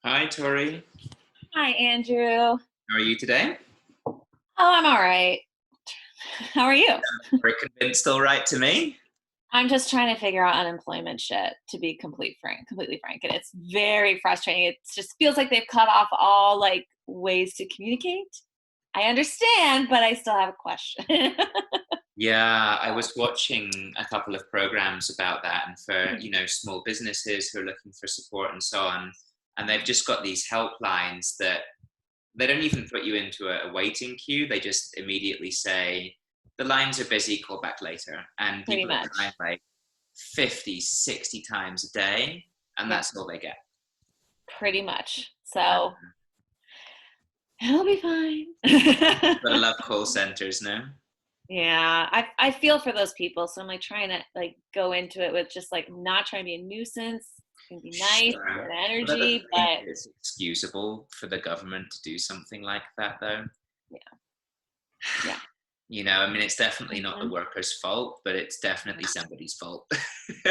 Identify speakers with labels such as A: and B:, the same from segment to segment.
A: Hi, Tori.
B: Hi, Andrew.
A: How are you today?
B: Oh, I'm all right. How are you?
A: Very convinced, all right to me.
B: I'm just trying to figure out unemployment shit, to be completely frank. And it's very frustrating. It just feels like they've cut off all like ways to communicate. I understand, but I still have a question.
A: Yeah, I was watching a couple of programs about that, and for small businesses who are looking for support and so on, and they've just got these helplines that they don't even put you into a waiting queue. They just immediately say the lines are busy, call back later, and
B: Pretty
A: people are trying
B: much.
A: like 50, 60 times a day, and
B: Yep,
A: that's all they get.
B: pretty much.
A: Uh,
B: So it'll be fine.
A: Gotta love call centers now.
B: Yeah, I feel for those people, so I'm like trying to like go into it with just like not trying to be a nuisance. It's gonna be nice,
A: Sure.
B: good
A: But I don't
B: energy,
A: think
B: but
A: it's excusable for the government to do something like that, though.
B: yeah, yeah.
A: I mean, it's definitely not the
B: Mhm.
A: workers' fault, but it's definitely somebody's fault.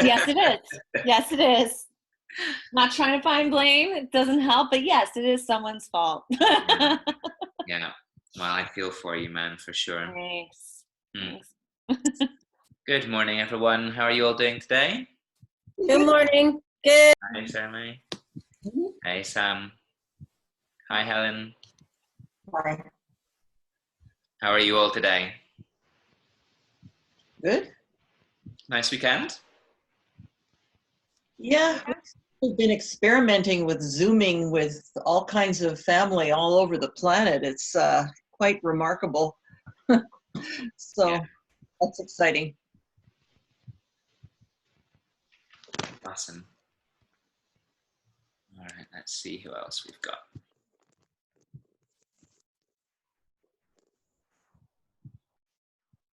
B: Yes, it is. Yes, it is. Not trying to find blame. It doesn't help, but yes, it is someone's fault.
A: Yeah, yeah. Well, I feel for you, man, for sure.
B: Thanks.
A: Mm.
B: Thanks.
A: Good morning, everyone. How are you all doing today?
C: Good morning. Good.
A: Hi, Sammy. Hey, Sam. Hi, Helen.
C: Hi.
A: How are you all today?
C: Good.
A: Nice weekend?
C: Yeah, we've been experimenting with Zooming with all kinds of family all over the planet. It's quite remarkable.
A: Yeah,
C: So that's exciting.
A: awesome. All right, let's see who else we've got.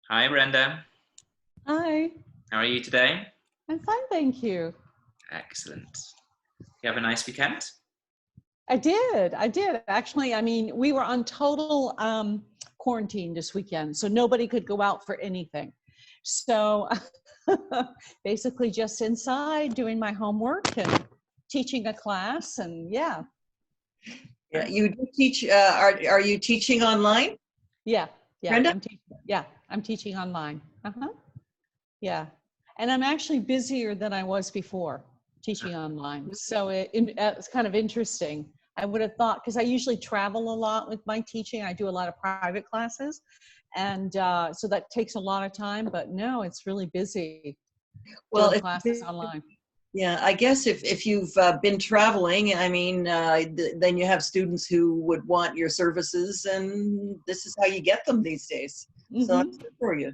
A: Hi, Brenda.
D: Hi,
A: How are you today?
D: I'm fine, thank you.
A: Excellent. You have a nice weekend?
D: I did. Actually, I mean, we were on total quarantine this weekend, so nobody could go out for anything. So basically just inside doing my homework and teaching a class and yeah,
C: Yeah, you do teach. Are you teaching online,
D: yeah, yeah,
C: Brenda?
D: I'm teaching online. Uh-huh. Yeah. And I'm actually busier than I was before teaching online. So it's kind of interesting. I would have thought, because I usually travel a lot with my teaching, I do a lot of private classes. And so that takes a lot of time, but no, it's really busy
C: Well,
D: doing classes online.
C: yeah, I guess if you've been traveling, I mean, then you have students who would want your services, and this is how you get them these days. So
D: Hmm.
C: it's good for you.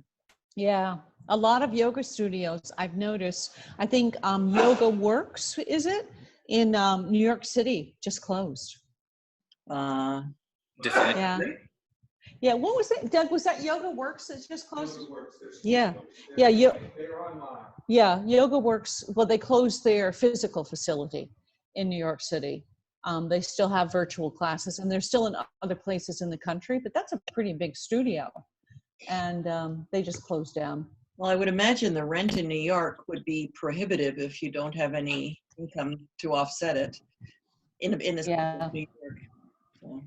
D: Yeah. A lot of yoga studios I've noticed. I think Yoga Works, is it? In New York City, just closed.
C: Uh,
D: Yeah.
A: Definitively.
D: Yeah, what was it, Doug? Was that Yoga Works that just closed? Yeah, yeah, yeah. Yoga Works. Well, they closed their physical facility in New York City. They still have virtual classes, and they're still in other places in the country. But that's a pretty big studio, and they just closed down.
C: Well, I would imagine the rent in New York would be prohibitive if you don't have any income to offset it in the city of
D: Yeah,
C: New York. So,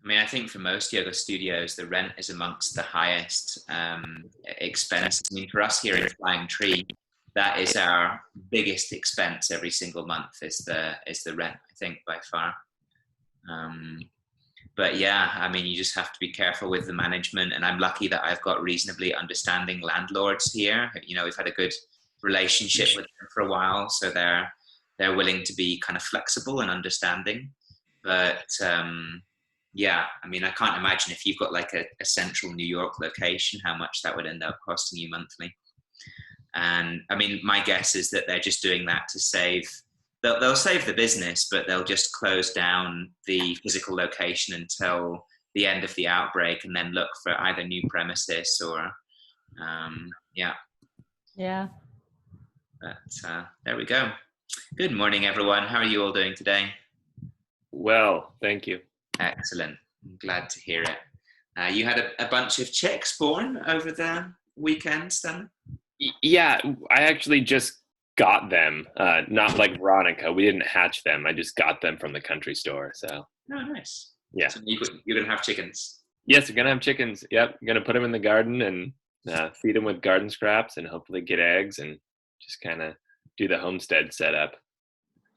A: I mean, I think for most yoga studios, the rent is amongst the highest expenses. I mean, for us here in Flying Tree, that is our biggest expense every single month is the rent, I think, by far. Um, but yeah, I mean, you just have to be careful with the management. And I'm lucky that I've got reasonably understanding landlords here. We've had a good relationship with them for a while, so they're willing to be kind of flexible and understanding. But yeah, I mean, I can't imagine if you've got like a central New York location, how much that would end up costing you monthly. And I mean, my guess is that they're just doing that to save. They'll save the business, but they'll just close down the physical location until the end of the outbreak, and then look for either new premises or, yeah.
D: yeah.
A: But there we go. Good morning, everyone. How are you all doing today?
E: Well, thank you.
A: Excellent. I'm glad to hear it. You had a bunch of chicks born over the weekend, then?
E: Yeah, I actually just got them. Not like Veronica. We didn't hatch them. I just got them from the country store. So.
A: Oh, nice.
E: Yeah.
A: So you're gonna have chickens.
E: Yes, we're gonna have chickens. Yep, gonna put them in the garden and feed them with garden scraps and hopefully get eggs and just kind of do the homestead setup.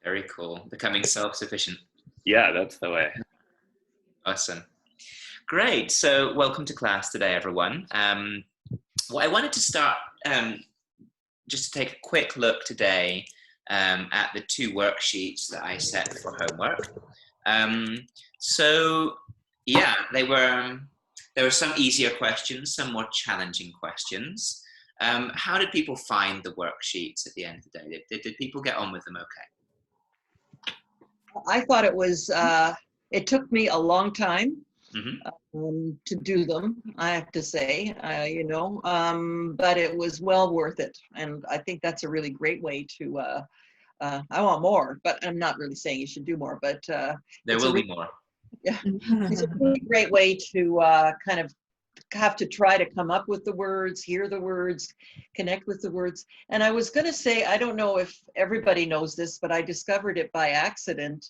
A: Very cool. Becoming self-sufficient.
E: Yeah, that's the way.
A: Awesome. Great. So welcome to class today, everyone. Well, I wanted to start just to take a quick look today at the 2 worksheets that I set for homework. So yeah, there were some easier questions, some more challenging questions. How did people find the worksheets at the end of the day? Did people get on with them okay?
C: I thought it was, it took me a long time to do them, I have to say, you know, but it was well worth it. And I think that's a really great way to, I want more, but I'm not really saying you should do more, but
A: there will be more.
C: Yeah, it's a really great way to kind of have to try to come up with the words, hear the words, connect with the words. And I was going to say, I don't know if everybody knows this, but I discovered it by accident.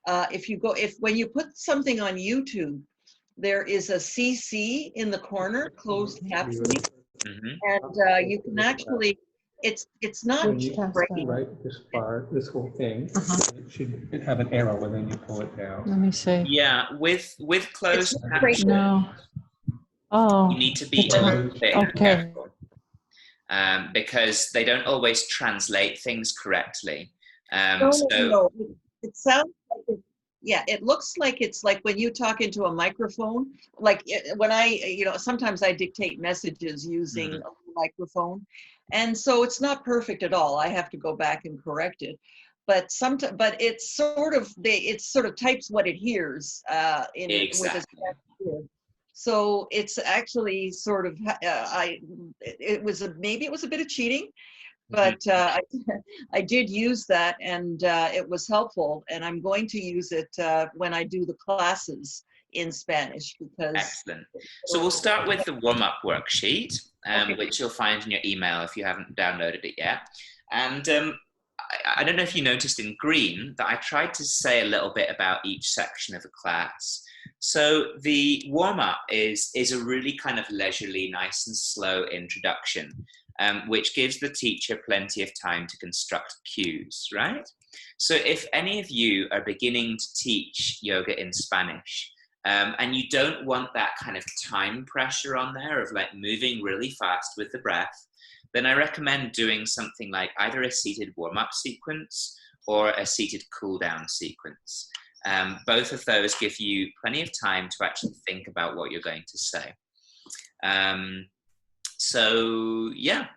C: When you put something on YouTube, there is a CC in the corner, closed captioning, and you can actually, it's not
F: right this part, this whole thing. It should have an arrow and then you pull it down.
D: Let me see.
A: Yeah, with closed captioning,
D: No. Oh.
A: you need to be a bit
D: Okay.
A: careful because they don't always translate things correctly.
C: No. It sounds like it looks like it's like when you talk into a microphone, like when sometimes I dictate messages using a microphone, and so it's not perfect at all. I have to go back and correct it, but it's sort of types what it hears
A: Exactly.
C: with a so it's actually sort of maybe it was a bit of cheating, but I did use that, and it was helpful, and I'm going to use it when I do the classes in Spanish because.
A: Excellent. So we'll start with the warm-up worksheet, which you'll find in your email if you haven't downloaded it yet. And I don't know if you noticed in green that I tried to say a little bit about each section of the class. So the warm-up is a really kind of leisurely, nice and slow introduction, which gives the teacher plenty of time to construct cues, right? So if any of you are beginning to teach yoga in Spanish, and you don't want that kind of time pressure on there of like moving really fast with the breath, then I recommend doing something like either a seated warm-up sequence or a seated cool-down sequence. Both of those give you plenty of time to actually think about what you're going to say. So yeah,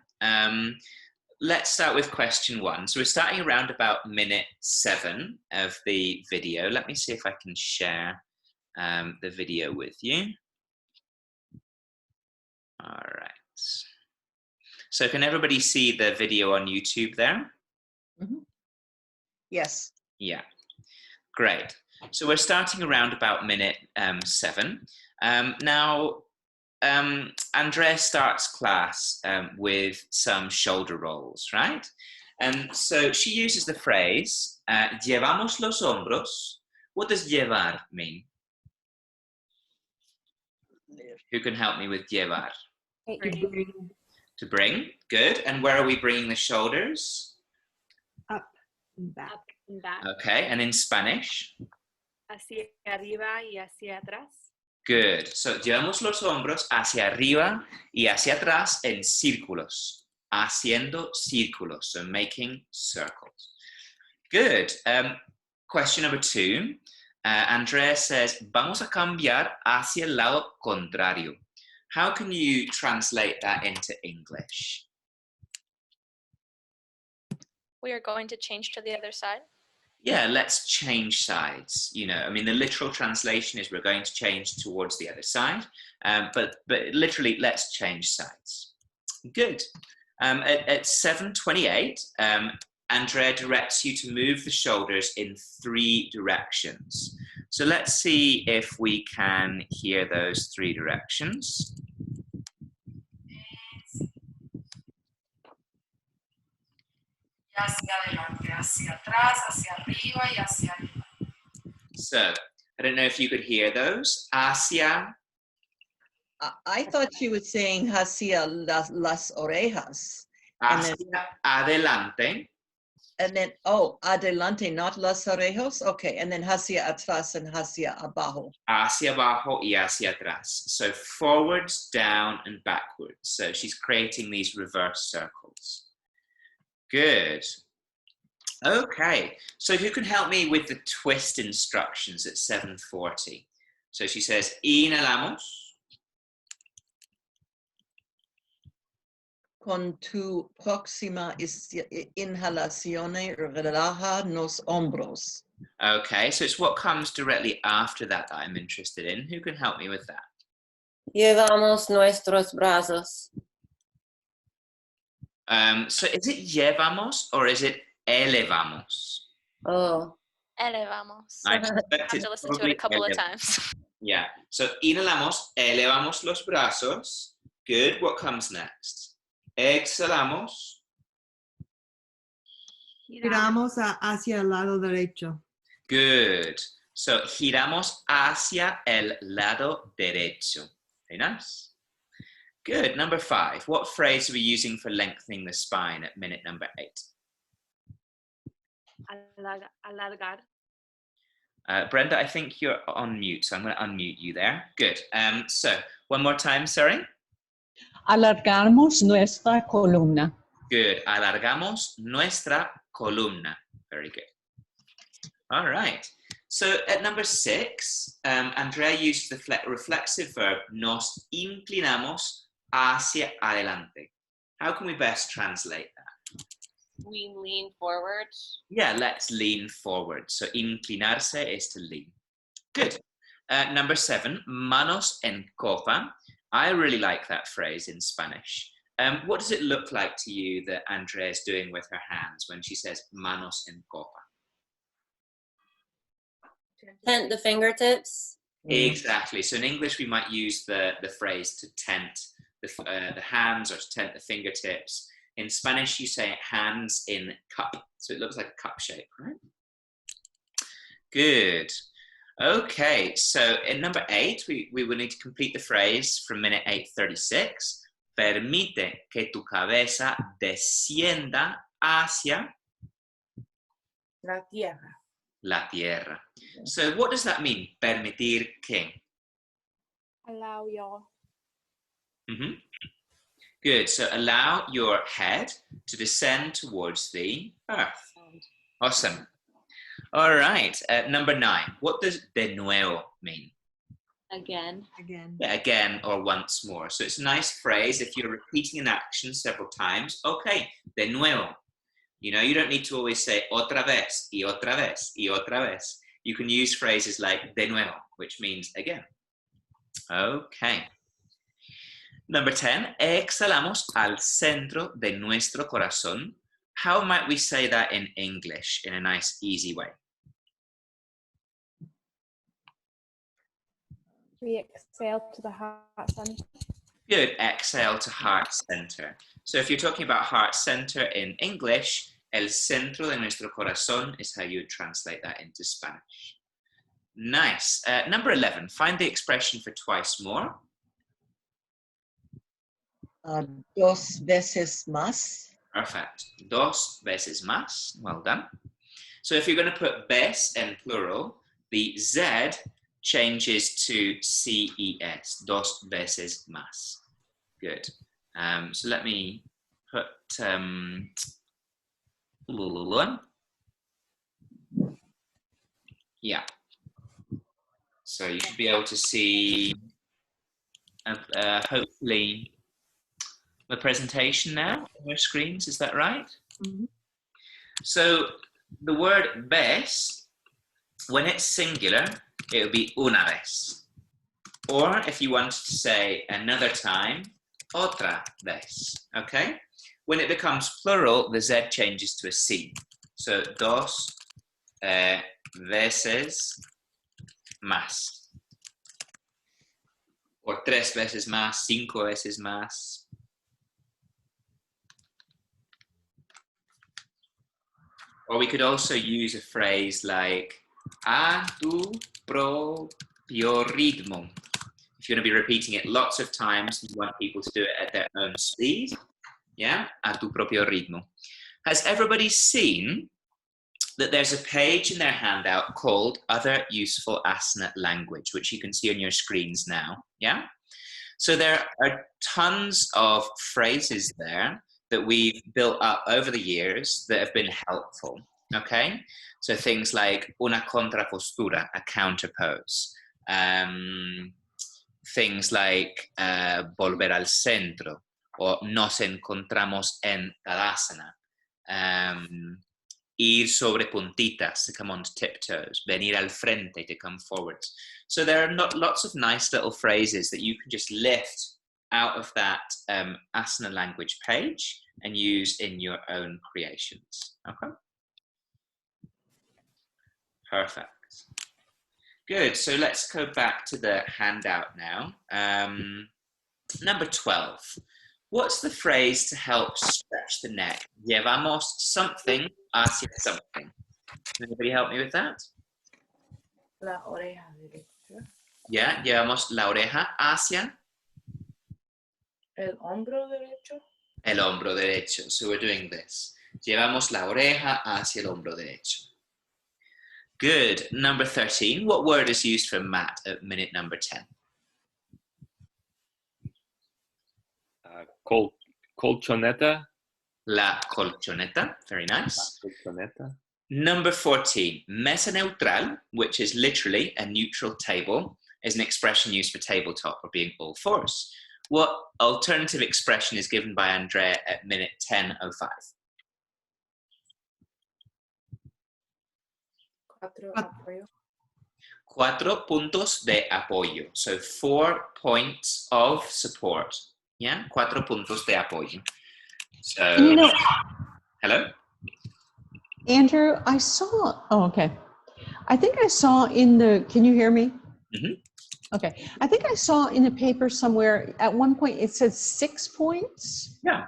A: let's start with question 1. So we're starting around about minute 7 of the video. Let me see if I can share the video with you. All right. So can everybody see the video on YouTube there?
C: Yes.
A: Yeah, great. So we're starting around about minute 7. Now, Andrea starts class with some shoulder rolls, right? And so she uses the phrase, llevamos los hombros. What does llevar mean? Who can help me with llevar? To bring, good. And where are we bringing the shoulders?
G: Up and back. Up and back.
A: Okay, and in Spanish?
G: Hacia arriba y hacia atrás.
A: Good. So, llevamos los hombros hacia arriba y hacia atrás en círculos. Haciendo círculos, so making circles. Good. Question number 2. Andrea says, vamos a cambiar hacia el lado contrario. How can you translate that into English?
H: We are going to change to the other side.
A: Yeah, let's change sides. You know, I mean, the literal translation is we're going to change towards the other side, but literally, let's change sides. Good. At 7:28, Andrea directs you to move the shoulders in 3 directions. So let's see if we can hear those 3 directions.
I: hacia adelante, hacia atrás, hacia arriba y hacia arriba.
A: So, I don't know if you could hear those. Hacia,
C: I thought she was saying hacia las orejas. And then,
A: adelante,
C: oh, adelante, not las orejas? Okay, and then hacia atrás and hacia abajo.
A: hacia abajo y hacia atrás. So forwards, down, and backwards. So she's creating these reverse circles. Good. Okay, so if you can help me with the twist instructions at 7:40. So she says, inhalamos.
C: Con tu próxima inhalación, relaja los hombros.
A: Okay, so it's what comes directly after that I'm interested in. Who can help me with that?
J: Llevamos nuestros brazos.
A: So is it llevamos or is it elevamos?
J: Oh.
H: Elevamos.
A: I
H: I
A: suspect
H: have
A: it's
H: to listen to it
A: probably
H: a couple of
A: elevamos.
H: times.
A: Yeah, so inhalamos, elevamos los brazos. Good, what comes next? Exhalamos.
K: Giramos hacia el lado derecho.
A: Good. So giramos hacia el lado derecho. Very nice. Good. Number 5. What phrase are we using for lengthening the spine at minute number 8?
G: Alargar.
A: Brenda, I think you're on mute, so I'm going to unmute you there. Good. So one more time, sorry.
D: Alargamos nuestra columna.
A: Good. Alargamos nuestra columna. Very good. All right. So at number 6, Andrea used the reflexive verb nos inclinamos hacia adelante. How can we best translate that?
B: We lean forward.
A: Yeah, let's lean forward. So inclinarse is to lean. Good. Number 7, manos en copa. I really like that phrase in Spanish. What does it look like to you that Andrea is doing with her hands when she says manos en copa?
J: Tent the fingertips.
A: Exactly. So in English, we might use the phrase to tent the hands or to tent the fingertips. In Spanish, you say hands in cup. So it looks like a cup shape, right? Good. Okay, so in number 8, we will need to complete the phrase from minute 8:36. Permite que tu cabeza descienda hacia
I: La tierra.
A: la tierra. So what does that mean? Permitir que?
G: Allow your.
A: Good, so allow your head to descend towards the earth. Awesome. All right, number 9. What does de nuevo mean?
B: Again.
K: Again.
A: Yeah, again or once more. So it's a nice phrase if you're repeating an action several times. Okay, de nuevo. You know, you don't need to always say otra vez, y otra vez, y otra vez. You can use phrases like de nuevo, which means again. Okay. Number 10, exhalamos al centro de nuestro corazón. How might we say that in English in a nice, easy way?
G: We exhale to the heart center.
A: Good, exhale to heart center. So if you're talking about heart center in English, el centro de nuestro corazón is how you would translate that into Spanish. Nice. Number 11, find the expression for twice more.
C: Dos veces más.
A: Perfect. Dos veces más. Well done. So if you're going to put ves in plural, the Z changes to CES. Dos veces más. Good. So let me put yeah. So you should be able to see hopefully the presentation now on your screens. Is that right?
K: Mm-hmm.
A: So the word ves, when it's singular, it would be una vez. Or if you wanted to say another time, otra vez. Okay? When it becomes plural, the Z changes to a C. So dos veces más. Or tres veces más, cinco veces más. Or we could also use a phrase like a tu propio ritmo. If you're going to be repeating it lots of times, you want people to do it at their own speed. Yeah, a tu propio ritmo. Has everybody seen that there's a page in their handout called Other Useful Asana Language, which you can see on your screens now? Yeah. So there are tons of phrases there that we've built up over the years that have been helpful, okay? So things like una contrapostura, a counterpose. Things like volver al centro, or nos encontramos en Tadasana. Ir sobre puntitas, to come on tiptoes. Venir al frente, to come forwards. So there are lots of nice little phrases that you can just lift out of that asana language page and use in your own creations. Okay? Perfect. Good. So let's go back to the handout now. Number 12. What's the phrase to help stretch the neck? Llevamos something hacia something. Can anybody help me with that?
G: La oreja derecha.
A: Yeah, llevamos la oreja hacia
G: El hombro derecho.
A: el hombro derecho. So we're doing this. Llevamos la oreja hacia el hombro derecho. Good. Number 13. What word is used for mat at minute number 10?
E: Colchoneta.
A: La colchoneta. Very nice.
E: La colchoneta.
A: Number 14. Mesa neutral, which is literally a neutral table, is an expression used for tabletop or being all fours. What alternative expression is given by Andrea at minute 10:05? Cuatro puntos de apoyo. So 4 points of support. Yeah, cuatro puntos de apoyo. So,
D: You know,
A: hello?
D: Andrew, I saw, oh, okay. I think I saw in the, can you hear me?
A: Mm-hmm.
D: Okay. I think I saw in a paper somewhere, at one point it said 6 points.
A: Yeah.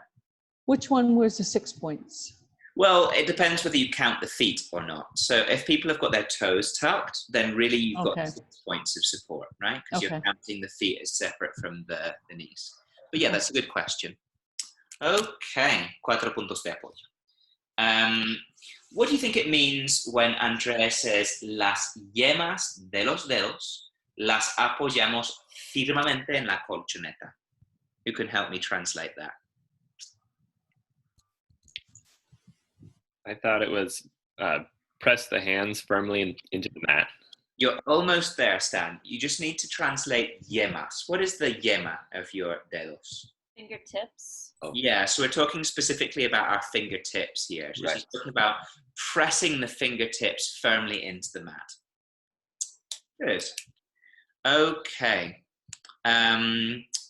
D: Which one was the 6 points?
A: Well, it depends whether you count the feet or not. So if people have got their toes tucked, then really you've got 6 points of support, right? Because you're counting the feet as separate from the knees. But yeah, that's a good question. Okay, cuatro puntos de apoyo. What do you think it means when Andrea says las yemas de los dedos las apoyamos firmemente en la colchoneta? Who can help me translate that?
E: I thought it was press the hands firmly into the mat.
A: You're almost there, Stan. You just need to translate yemas. What is the yema of your dedos?
B: Fingertips.
E: Oh.
A: Yeah, so we're talking specifically about our fingertips here. So she's talking about pressing the fingertips firmly into the mat. Good. Okay.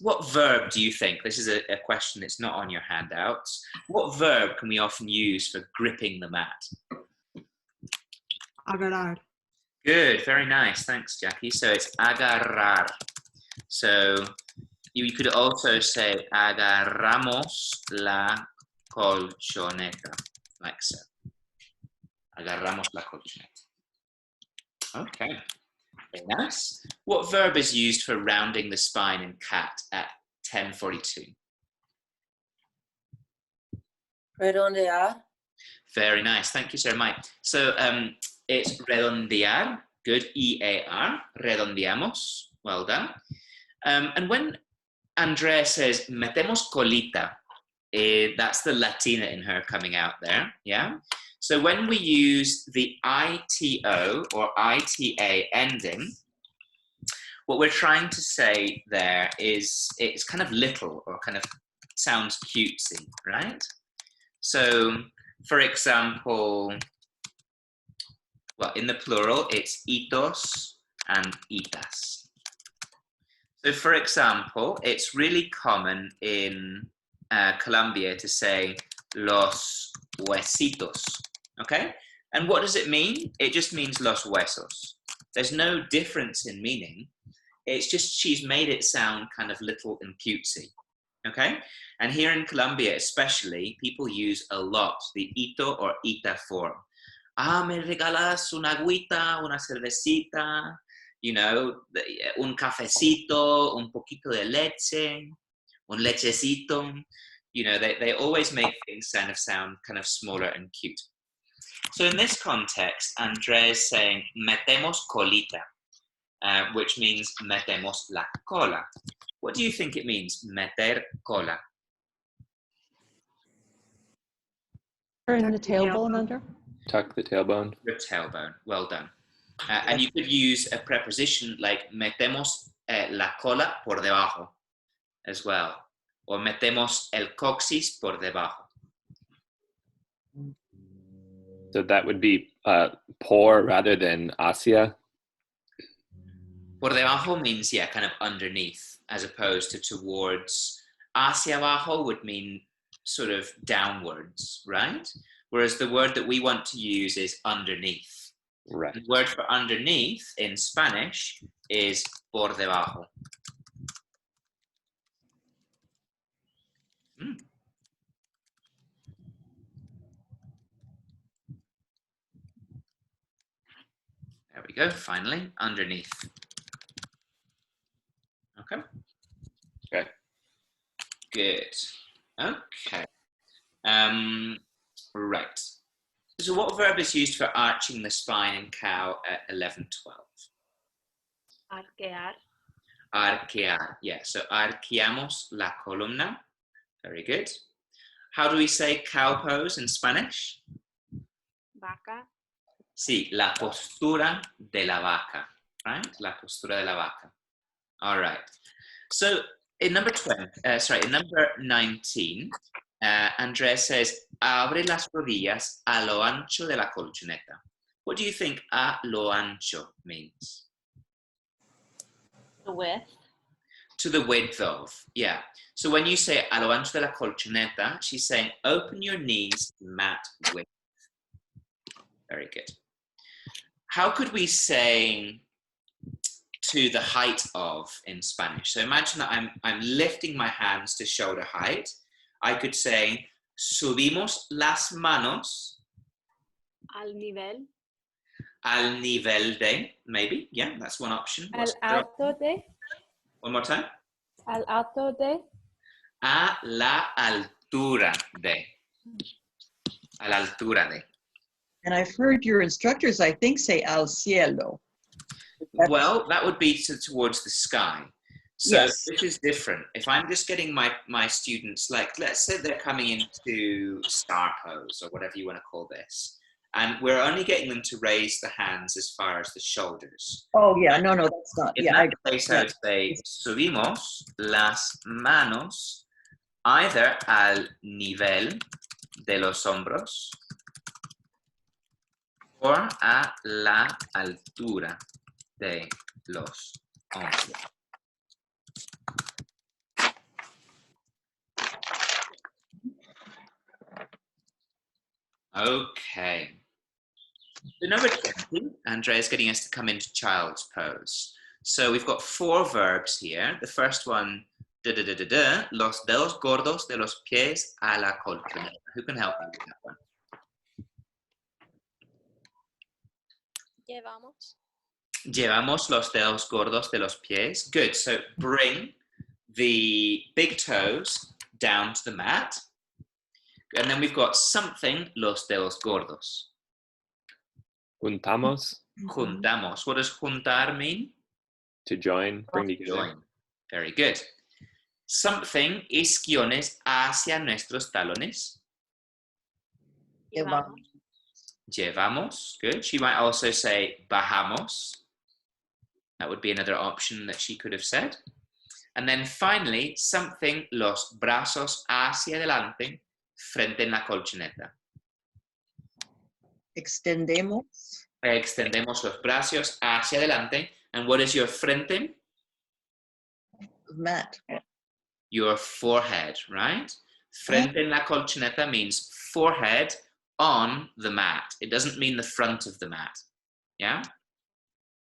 A: What verb do you think? This is a question that's not on your handouts. What verb can we often use for gripping the mat?
K: Agarrar.
A: Good, very nice. Thanks, Jackie. So it's agarrar. So you could also say agarramos la colchoneta, like so. Agarramos la colchoneta. Okay, very nice. What verb is used for rounding the spine in cat at 10:42?
J: Redondear.
A: Very nice. Thank you, Sir Mike. So it's redondear. Good. E-A-R. Redondeamos. Well done. And when Andrea says metemos colita, that's the Latina in her coming out there. Yeah. So when we use the ITO or ITA ending, what we're trying to say there is it's kind of little or kind of sounds cutesy, right? So, for example, well, in the plural, it's itos and itas. So, for example, it's really common in Colombia to say los huesitos, okay? And what does it mean? It just means los huesos. There's no difference in meaning. It's just she's made it sound kind of little and cutesy, okay? And here in Colombia especially, people use a lot the ito or ita form. me regalas una agüita, una cervecita, you know, un cafecito, un poquito de leche, un lechecito. You know, they always make things sound kind of smaller and cute. So in this context, Andrea is saying, metemos colita, which means metemos la cola. What do you think it means, meter cola?
D: Turn the tailbone under?
E: Tuck the tailbone.
A: Your tailbone, well done. And you could use a preposition like metemos la cola por debajo as well, or metemos el coxis por debajo.
E: So that would be por rather than hacia.
A: Por debajo means, yeah, kind of underneath, as opposed to towards. Hacia abajo would mean sort of downwards, right? Whereas the word that we want to use is underneath.
E: Right.
A: The word for underneath in Spanish is por debajo. There we go, finally, underneath. Okay.
E: Okay.
A: Good. Okay. Right. So what verb is used for arching the spine in cow at 11:12?
H: Arquear.
A: Arquear. Yeah, so arqueamos la columna. Very good. How do we say cow pose in Spanish?
H: Vaca.
A: Sí, la postura de la vaca, right? La postura de la vaca. All right. So in number 19, Andrea says, abre las rodillas a lo ancho de la colchoneta. What do you think a lo ancho means?
B: The width.
A: To the width of, yeah. So when you say a lo ancho de la colchoneta, she's saying open your knees mat width. Very good. How could we say to the height of in Spanish? So imagine that I'm lifting my hands to shoulder height. I could say, subimos las manos
H: Al nivel.
A: al nivel de, maybe, yeah, that's one option.
H: Al alto de.
A: One more time.
H: Al alto de.
A: A la altura de. A la altura de.
C: And I've heard your instructors, I think, say al cielo.
A: Well, that would be towards the sky. So
C: Yes.
A: this is different. If I'm just getting my students, like, let's say they're coming into star pose or whatever you want to call this, and we're only getting them to raise the hands as far as the shoulders.
C: Oh, yeah, no, that's not.
A: In
C: Yeah,
A: that case, I would say, subimos las manos either al nivel de los hombros or a la altura de los hombros. Okay. So number 20, Andrea is getting us to come into child's pose. So we've got 4 verbs here. The first one, los dedos gordos de los pies a la colchoneta. Who can help me with that one?
H: Llevamos.
A: Llevamos los dedos gordos de los pies. Good. So bring the big toes down to the mat. And then we've got something, los dedos gordos.
E: Juntamos.
A: Juntamos. What does juntar mean?
E: To join, bring together.
A: Join. Very good. Something, isquiones hacia nuestros talones.
C: Llevamos.
A: Llevamos. Good. She might also say bajamos. That would be another option that she could have said. And then finally, something, los brazos hacia adelante, frente en la colchoneta.
C: Extendemos.
A: Extendemos los brazos hacia adelante. And what is your frente?
C: Mat.
A: Your forehead, right? Frente en la colchoneta means forehead on the mat. It doesn't mean the front of the mat. Yeah?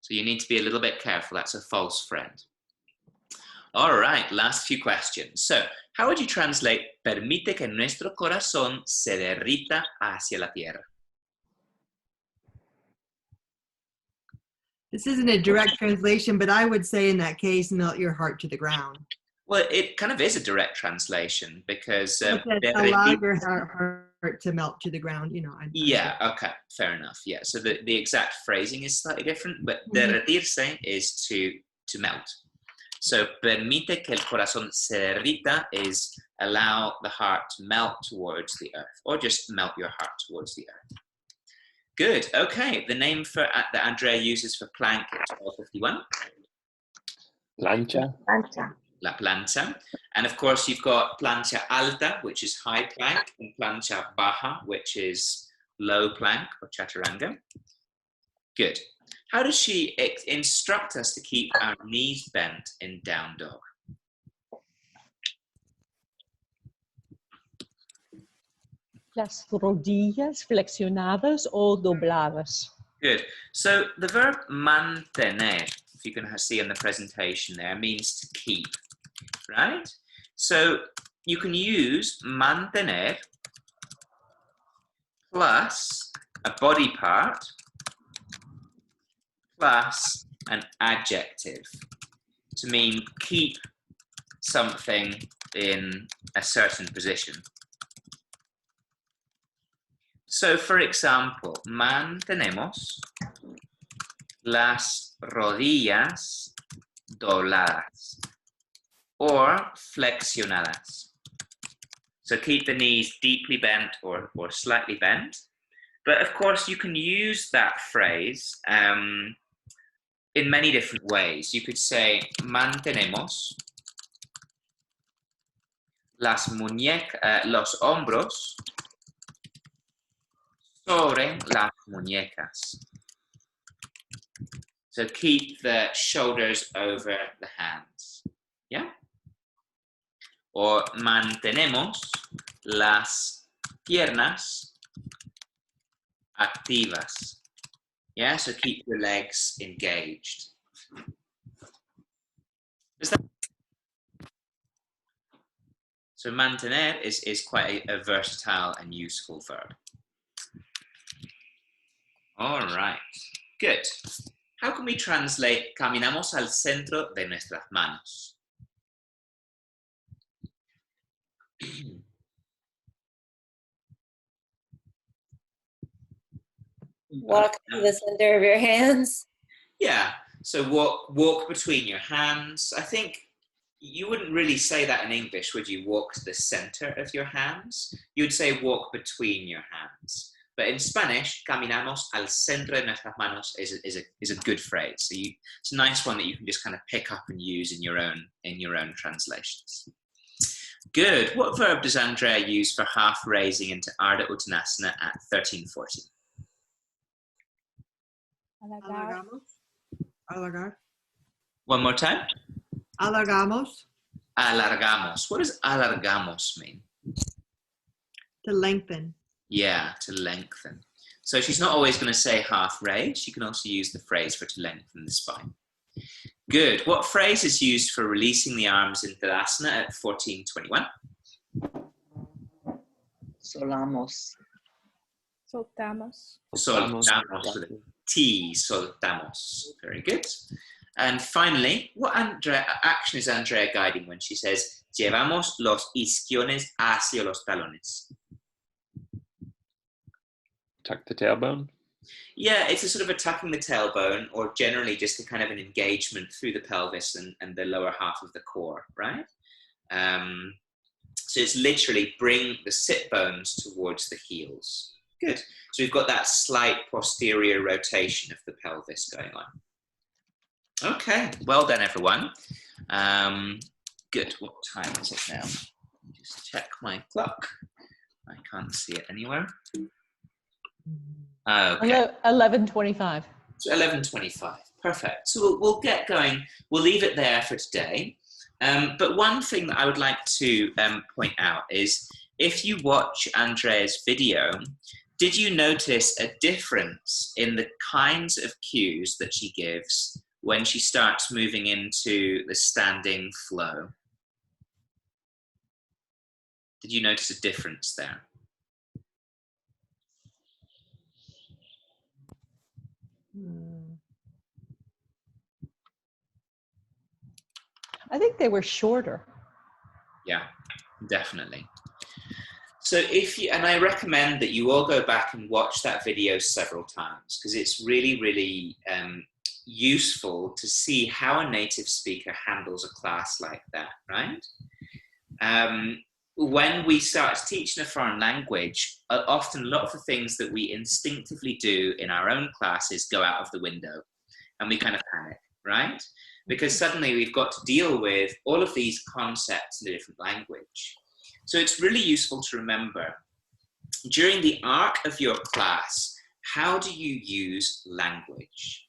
A: So you need to be a little bit careful. That's a false friend. All right, last few questions. So, how would you translate permite que nuestro corazón se derrita hacia la tierra?
K: This isn't a direct translation, but I would say in that case, melt your heart to the ground.
A: Well, it kind of is a direct translation because
K: Allow your heart to melt to the ground. You know.
A: Yeah. Okay. Fair enough. Yeah. So the exact phrasing is slightly different, but derretirse is to melt. So permite que el corazón se derrita is allow the heart to melt towards the earth, or just melt your heart towards the earth. Good. Okay. The name for that Andrea uses for plank at 1251.
E: Plancha.
A: La plancha. And of course, you've got plancha alta, which is high plank, and plancha baja, which is low plank or chaturanga. Good. How does she instruct us to keep our knees bent in down dog?
D: Las rodillas flexionadas o dobladas.
A: Good. So the verb mantener, if you can see in the presentation there, means to keep, right? So you can use mantener plus a body part plus an adjective to mean keep something in a certain position. So, for example, mantenemos las rodillas dobladas or flexionadas. So keep the knees deeply bent or slightly bent. But of course, you can use that phrase in many different ways. You could say, mantenemos los hombros sobre las muñecas. So keep the shoulders over the hands. Yeah? Or mantenemos las piernas activas. Yeah, so keep your legs engaged. So mantener is quite a versatile and useful verb. All right, good. How can we translate caminamos al centro de nuestras manos?
J: Walk to the center of your hands.
A: Yeah, so walk between your hands. I think you wouldn't really say that in English, would you? Walk to the center of your hands. You'd say walk between your hands. But in Spanish, caminamos al centro de nuestras manos is a good phrase. So it's a nice one that you can just kind of pick up and use in your own translations. Good. What verb does Andrea use for half raising into Ardha Uttanasana at 1340?
K: Alargamos. Alargar.
A: One more time.
K: Alargamos.
A: Alargamos. What does alargamos mean?
K: To lengthen.
A: Yeah, to lengthen. So she's not always going to say half raise. She can also use the phrase for to lengthen the spine. Good. What phrase is used for releasing the arms in Tadasana at 1421?
C: Solamos.
H: Soltamos.
A: Soltamos with a T, soltamos. Very good. And finally, what action is Andrea guiding when she says, llevamos los isquiones hacia los talones?
E: Tuck the tailbone?
A: Yeah, it's a sort of a tucking the tailbone, or generally just a kind of an engagement through the pelvis and the lower half of the core, right? So it's literally bring the sit bones towards the heels. Good. So we've got that slight posterior rotation of the pelvis going on. Okay, well done, everyone. Good. What time is it now? Just check my clock. I can't see it anywhere. Okay.
D: 11:25.
A: So 11:25. Perfect. So we'll get going. We'll leave it there for today. But one thing that I would like to point out is if you watch Andrea's video, did you notice a difference in the kinds of cues that she gives when she starts moving into the standing flow? Did you notice a difference there?
D: I think they were shorter.
A: Yeah, definitely. So and I recommend that you all go back and watch that video several times, because it's really, really useful to see how a native speaker handles a class like that, right? When we start teaching a foreign language, often a lot of the things that we instinctively do in our own classes go out of the window, and we kind of panic, right? Because suddenly we've got to deal with all of these concepts in a different language. So it's really useful to remember, during the arc of your class, how do you use language?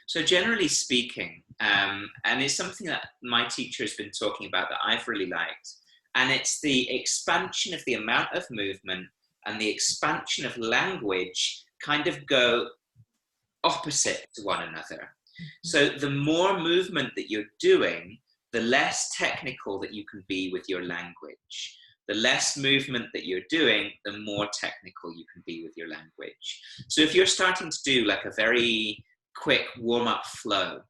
A: So generally speaking, and it's something that my teacher has been talking about that I've really liked, and it's the expansion of the amount of movement and the expansion of language kind of go opposite to one another. So the more movement that you're doing, the less technical that you can be with your language. The less movement that you're doing, the more technical you can be with your language. So if you're starting to do like a very quick warm-up flow,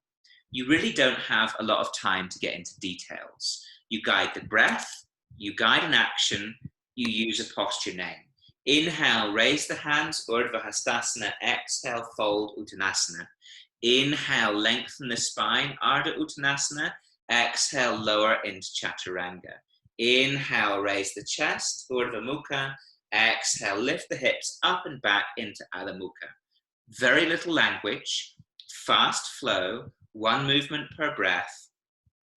A: you really don't have a lot of time to get into details. You guide the breath, you guide an action, you use a posture name. Inhale, raise the hands, Urdhva Hastasana. Exhale, fold, Uttanasana. Inhale, lengthen the spine, Ardha Uttanasana. Exhale, lower into Chaturanga. Inhale, raise the chest, Urdhva Mukha. Exhale, lift the hips up and back into Adho Mukha. Very little language, fast flow, one movement per breath.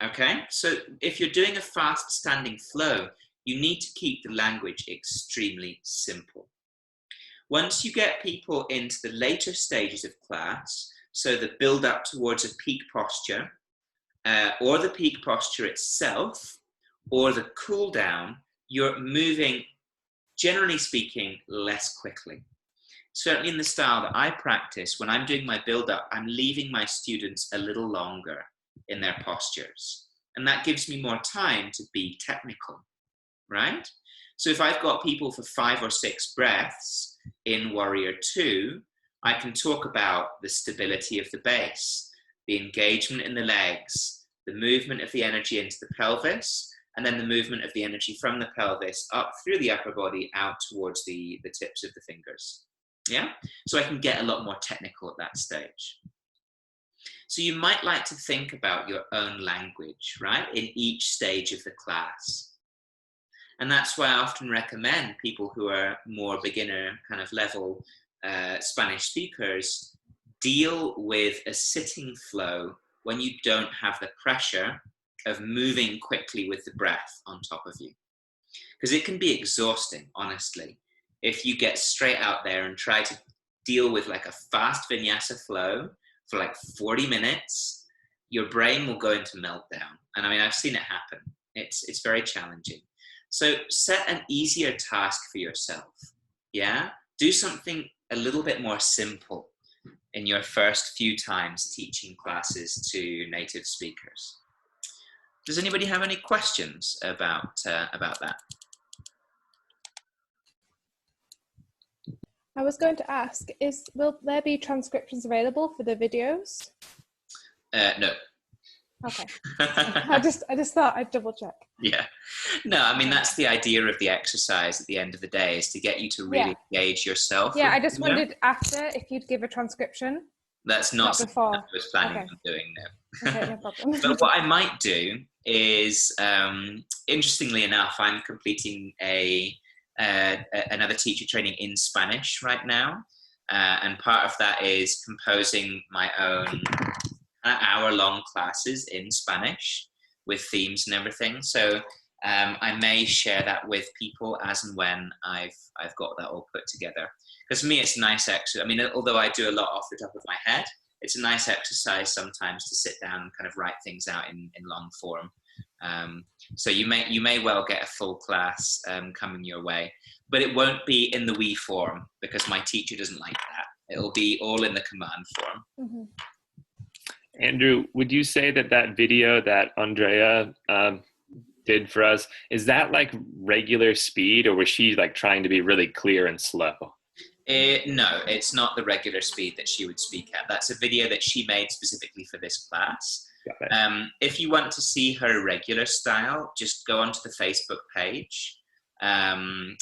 A: Okay, so if you're doing a fast standing flow, you need to keep the language extremely simple. Once you get people into the later stages of class, so the build up towards a peak posture, or the peak posture itself, or the cool down, you're moving, generally speaking, less quickly. Certainly in the style that I practice, when I'm doing my build up, I'm leaving my students a little longer in their postures. And that gives me more time to be technical, right? So if I've got people for 5 or 6 breaths in Warrior 2, I can talk about the stability of the base, the engagement in the legs, the movement of the energy into the pelvis, and then the movement of the energy from the pelvis up through the upper body out towards the tips of the fingers. Yeah? So I can get a lot more technical at that stage. So you might like to think about your own language, right, in each stage of the class. And that's why I often recommend people who are more beginner kind of level Spanish speakers deal with a sitting flow when you don't have the pressure of moving quickly with the breath on top of you. Because it can be exhausting, honestly. If you get straight out there and try to deal with like a fast vinyasa flow for like 40 minutes, your brain will go into meltdown. And I mean, I've seen it happen. It's very challenging. So set an easier task for yourself. Yeah? Do something a little bit more simple in your first few times teaching classes to native speakers. Does anybody have any questions about that?
H: I was going to ask, will there be transcriptions available for the videos?
A: No.
H: Okay. I just thought I'd double check.
A: Yeah. No, I mean, that's the idea of the exercise at the end of the day, is to get you to really engage yourself.
H: Yeah, I just wondered after if you'd give a transcription.
A: That's not something I was planning on doing, no.
H: Okay, no problem.
A: But what I might do is, interestingly enough, I'm completing another teacher training in Spanish right now. And part of that is composing my own hour-long classes in Spanish with themes and everything. So I may share that with people as and when I've got that all put together. Because for me, it's a nice exercise. I mean, although I do a lot off the top of my head, it's a nice exercise sometimes to sit down and kind of write things out in long form. So you may well get a full class coming your way, but it won't be in the we form because my teacher doesn't like that. It'll be all in the command form.
H: Mm-hmm.
E: Andrew, would you say that video that Andrea did for us, is that like regular speed, or was she like trying to be really clear and slow?
A: No, it's not the regular speed that she would speak at. That's a video that she made specifically for this class.
E: Got it.
A: If you want to see her regular style, just go onto the Facebook page.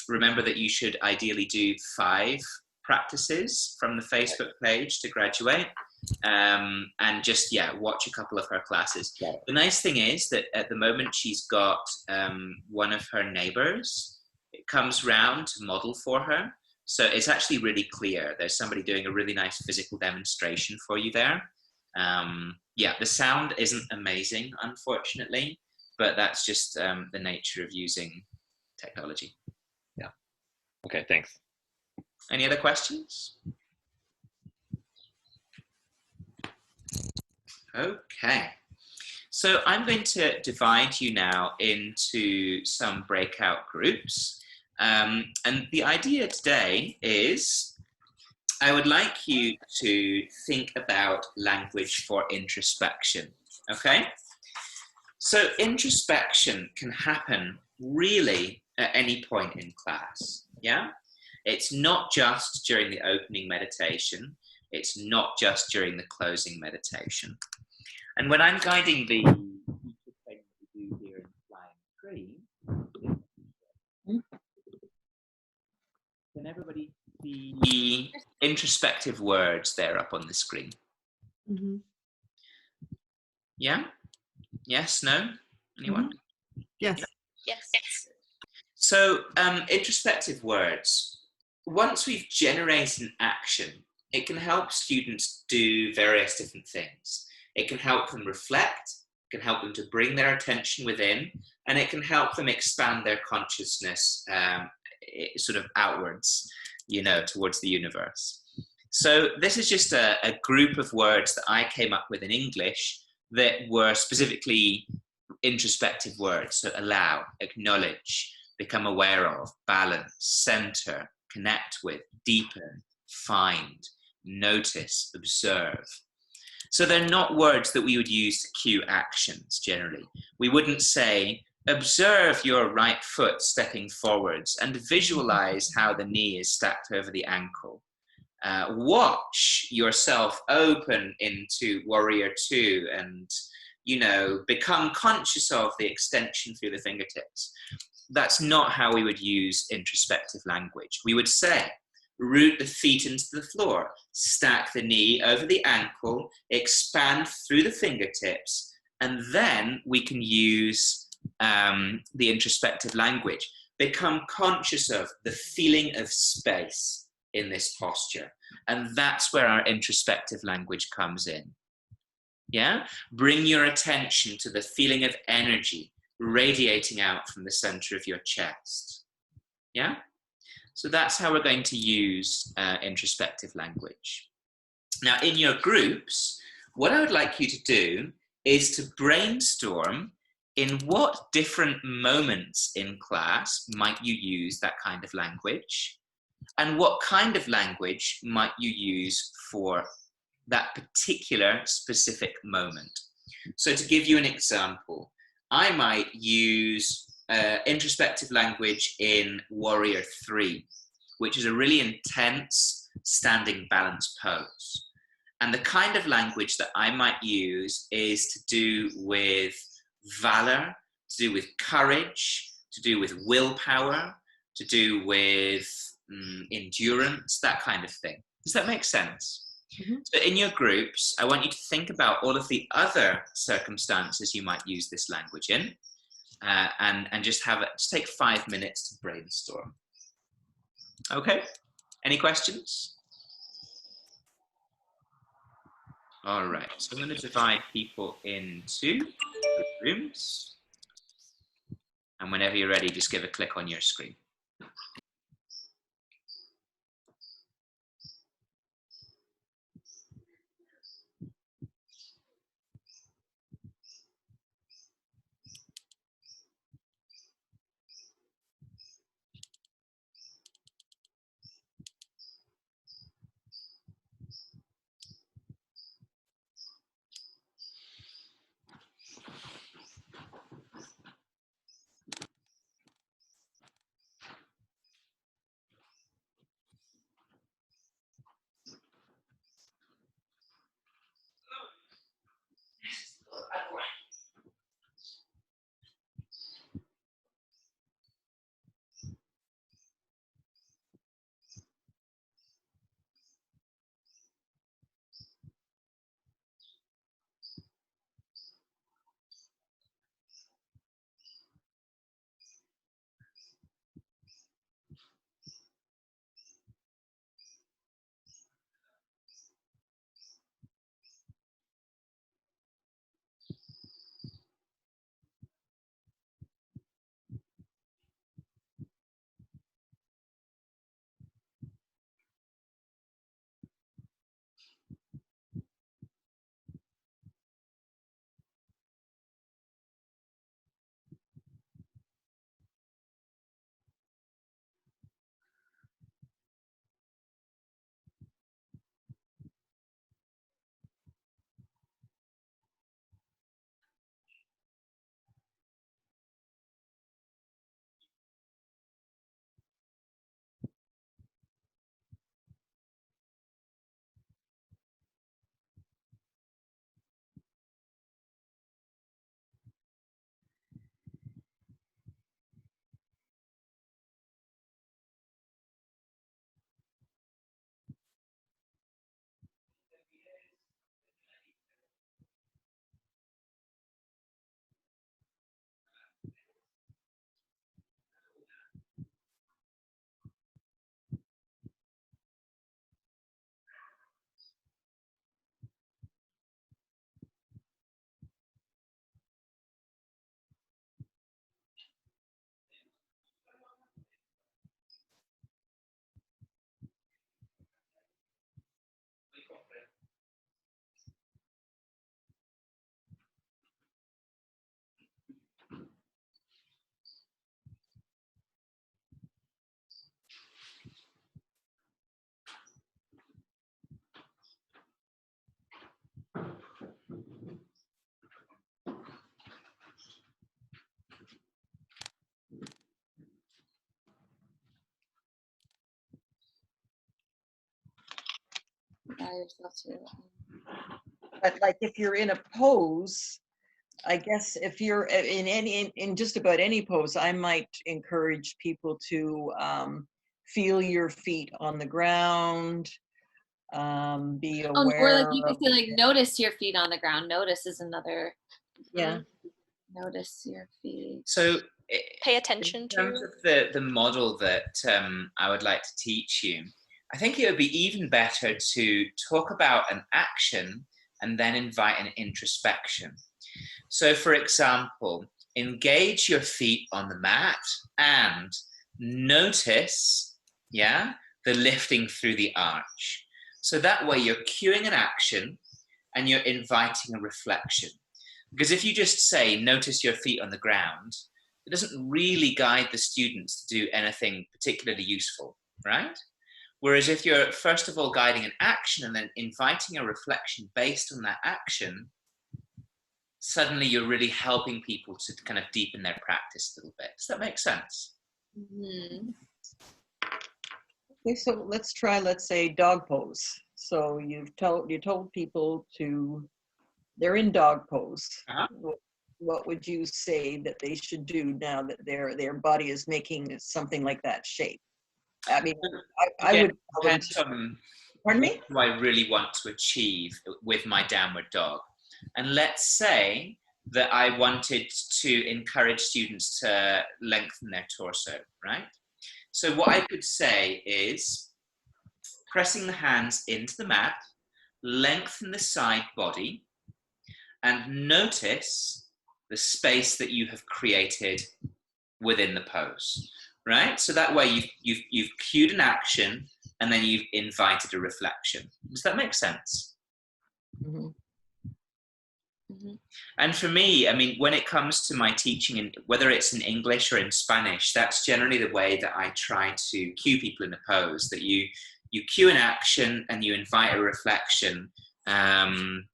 A: Remember that you should ideally do 5 practices from the Facebook page to graduate. And just, watch a couple of her classes. The nice thing is that at the moment she's got one of her neighbors. It comes round to model for her. So it's actually really clear. There's somebody doing a really nice physical demonstration for you there. The sound isn't amazing, unfortunately, but that's just the nature of using technology.
E: Yeah. Okay, thanks.
A: Any other questions? Okay. So I'm going to divide you now into some breakout groups. And the idea today is I would like you to think about language for introspection, okay? So introspection can happen really at any point in class, yeah? It's not just during the opening meditation. It's not just during the closing meditation. And when I'm guiding the thing we do here in Flying Tree, can everybody see the introspective words there up on the screen?
K: Mm-hmm.
A: Yeah? Yes, no? Anyone?
K: Mm-hmm. Yes.
B: Yes.
A: So introspective words, once we've generated an action, it can help students do various different things. It can help them reflect, it can help them to bring their attention within, and it can help them expand their consciousness sort of outwards, towards the universe. So this is just a group of words that I came up with in English that were specifically introspective words. So allow, acknowledge, become aware of, balance, center, connect with, deepen, find, notice, observe. So they're not words that we would use to cue actions generally. We wouldn't say, observe your right foot stepping forwards and visualize how the knee is stacked over the ankle. Watch yourself open into Warrior 2 and, become conscious of the extension through the fingertips. That's not how we would use introspective language. We would say, root the feet into the floor, stack the knee over the ankle, expand through the fingertips, and then we can use the introspective language. Become conscious of the feeling of space in this posture. And that's where our introspective language comes in. Yeah? Bring your attention to the feeling of energy radiating out from the center of your chest. Yeah? So that's how we're going to use introspective language. Now, in your groups, what I would like you to do is to brainstorm in what different moments in class might you use that kind of language, and what kind of language might you use for that particular specific moment. So to give you an example, I might use introspective language in Warrior 3, which is a really intense standing balance pose. And the kind of language that I might use is to do with valor, to do with courage, to do with willpower, to do with endurance, that kind of thing. Does that make sense? Mm-hmm. So in your groups, I want you to think about all of the other circumstances you might use this language in, and just take 5 minutes to brainstorm. Okay, any questions? All right, so I'm going to divide people into rooms. And whenever you're ready, just give a click on your screen.
B: Allow yourself to.
C: But like if you're in a pose, I guess if you're in just about any pose, I might encourage people to feel your feet on the ground, be aware.
B: Or like you could say like notice your feet on the ground. Notice is another.
C: Yeah.
B: Notice your feet.
A: So
L: pay attention
A: in terms
L: to
A: of the model that I would like to teach you, I think it would be even better to talk about an action and then invite an introspection. So for example, engage your feet on the mat and notice, the lifting through the arch. So that way you're cueing an action and you're inviting a reflection. Because if you just say, notice your feet on the ground, it doesn't really guide the students to do anything particularly useful, right? Whereas if you're first of all guiding an action and then inviting a reflection based on that action, suddenly you're really helping people to kind of deepen their practice a little bit. Does that make sense?
B: Mm-hmm.
C: Okay, so let's say dog pose. So you told people they're in dog pose. What would you say that they should do now that their body is making something like that shape? I mean, I would tell them to, pardon me?
A: What do I really want to achieve with my downward dog? And let's say that I wanted to encourage students to lengthen their torso, right? So what I could say is pressing the hands into the mat, lengthen the side body, and notice the space that you have created within the pose, right? So that way you've cued an action and then you've invited a reflection. Does that make sense?
C: Mm-hmm.
B: Mm-hmm.
A: And for me, I mean, when it comes to my teaching, whether it's in English or in Spanish, that's generally the way that I try to cue people in a pose, that you cue an action and you invite a reflection. And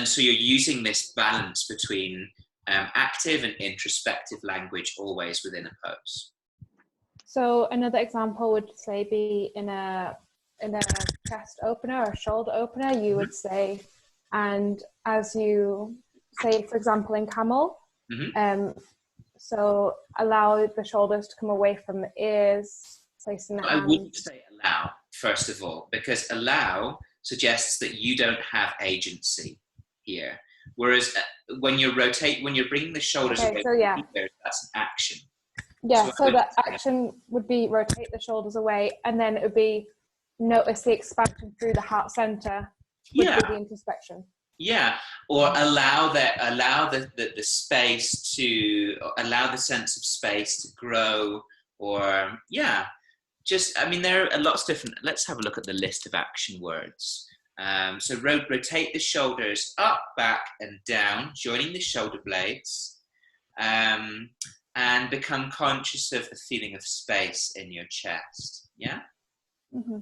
A: so you're using this balance between active and introspective language always within a pose.
H: So another example would say be in a chest opener or shoulder opener, you would say, and as you say, for example, in camel, so allow the shoulders to come away from the ears, placing the hands.
A: I wouldn't say allow, first of all, because allow suggests that you don't have agency here. Whereas when you when you're bringing the shoulders away from the ears, that's an action.
H: Yeah, so the action would be rotate the shoulders away, and then it would be notice the expansion through the heart center with the introspection.
A: Yeah, or allow the space to allow the sense of space to grow, or just, I mean, there are lots of different. Let's have a look at the list of action words. So rotate the shoulders up, back, and down, joining the shoulder blades, and become conscious of the feeling of space in your chest. Yeah.
H: Mm-hmm.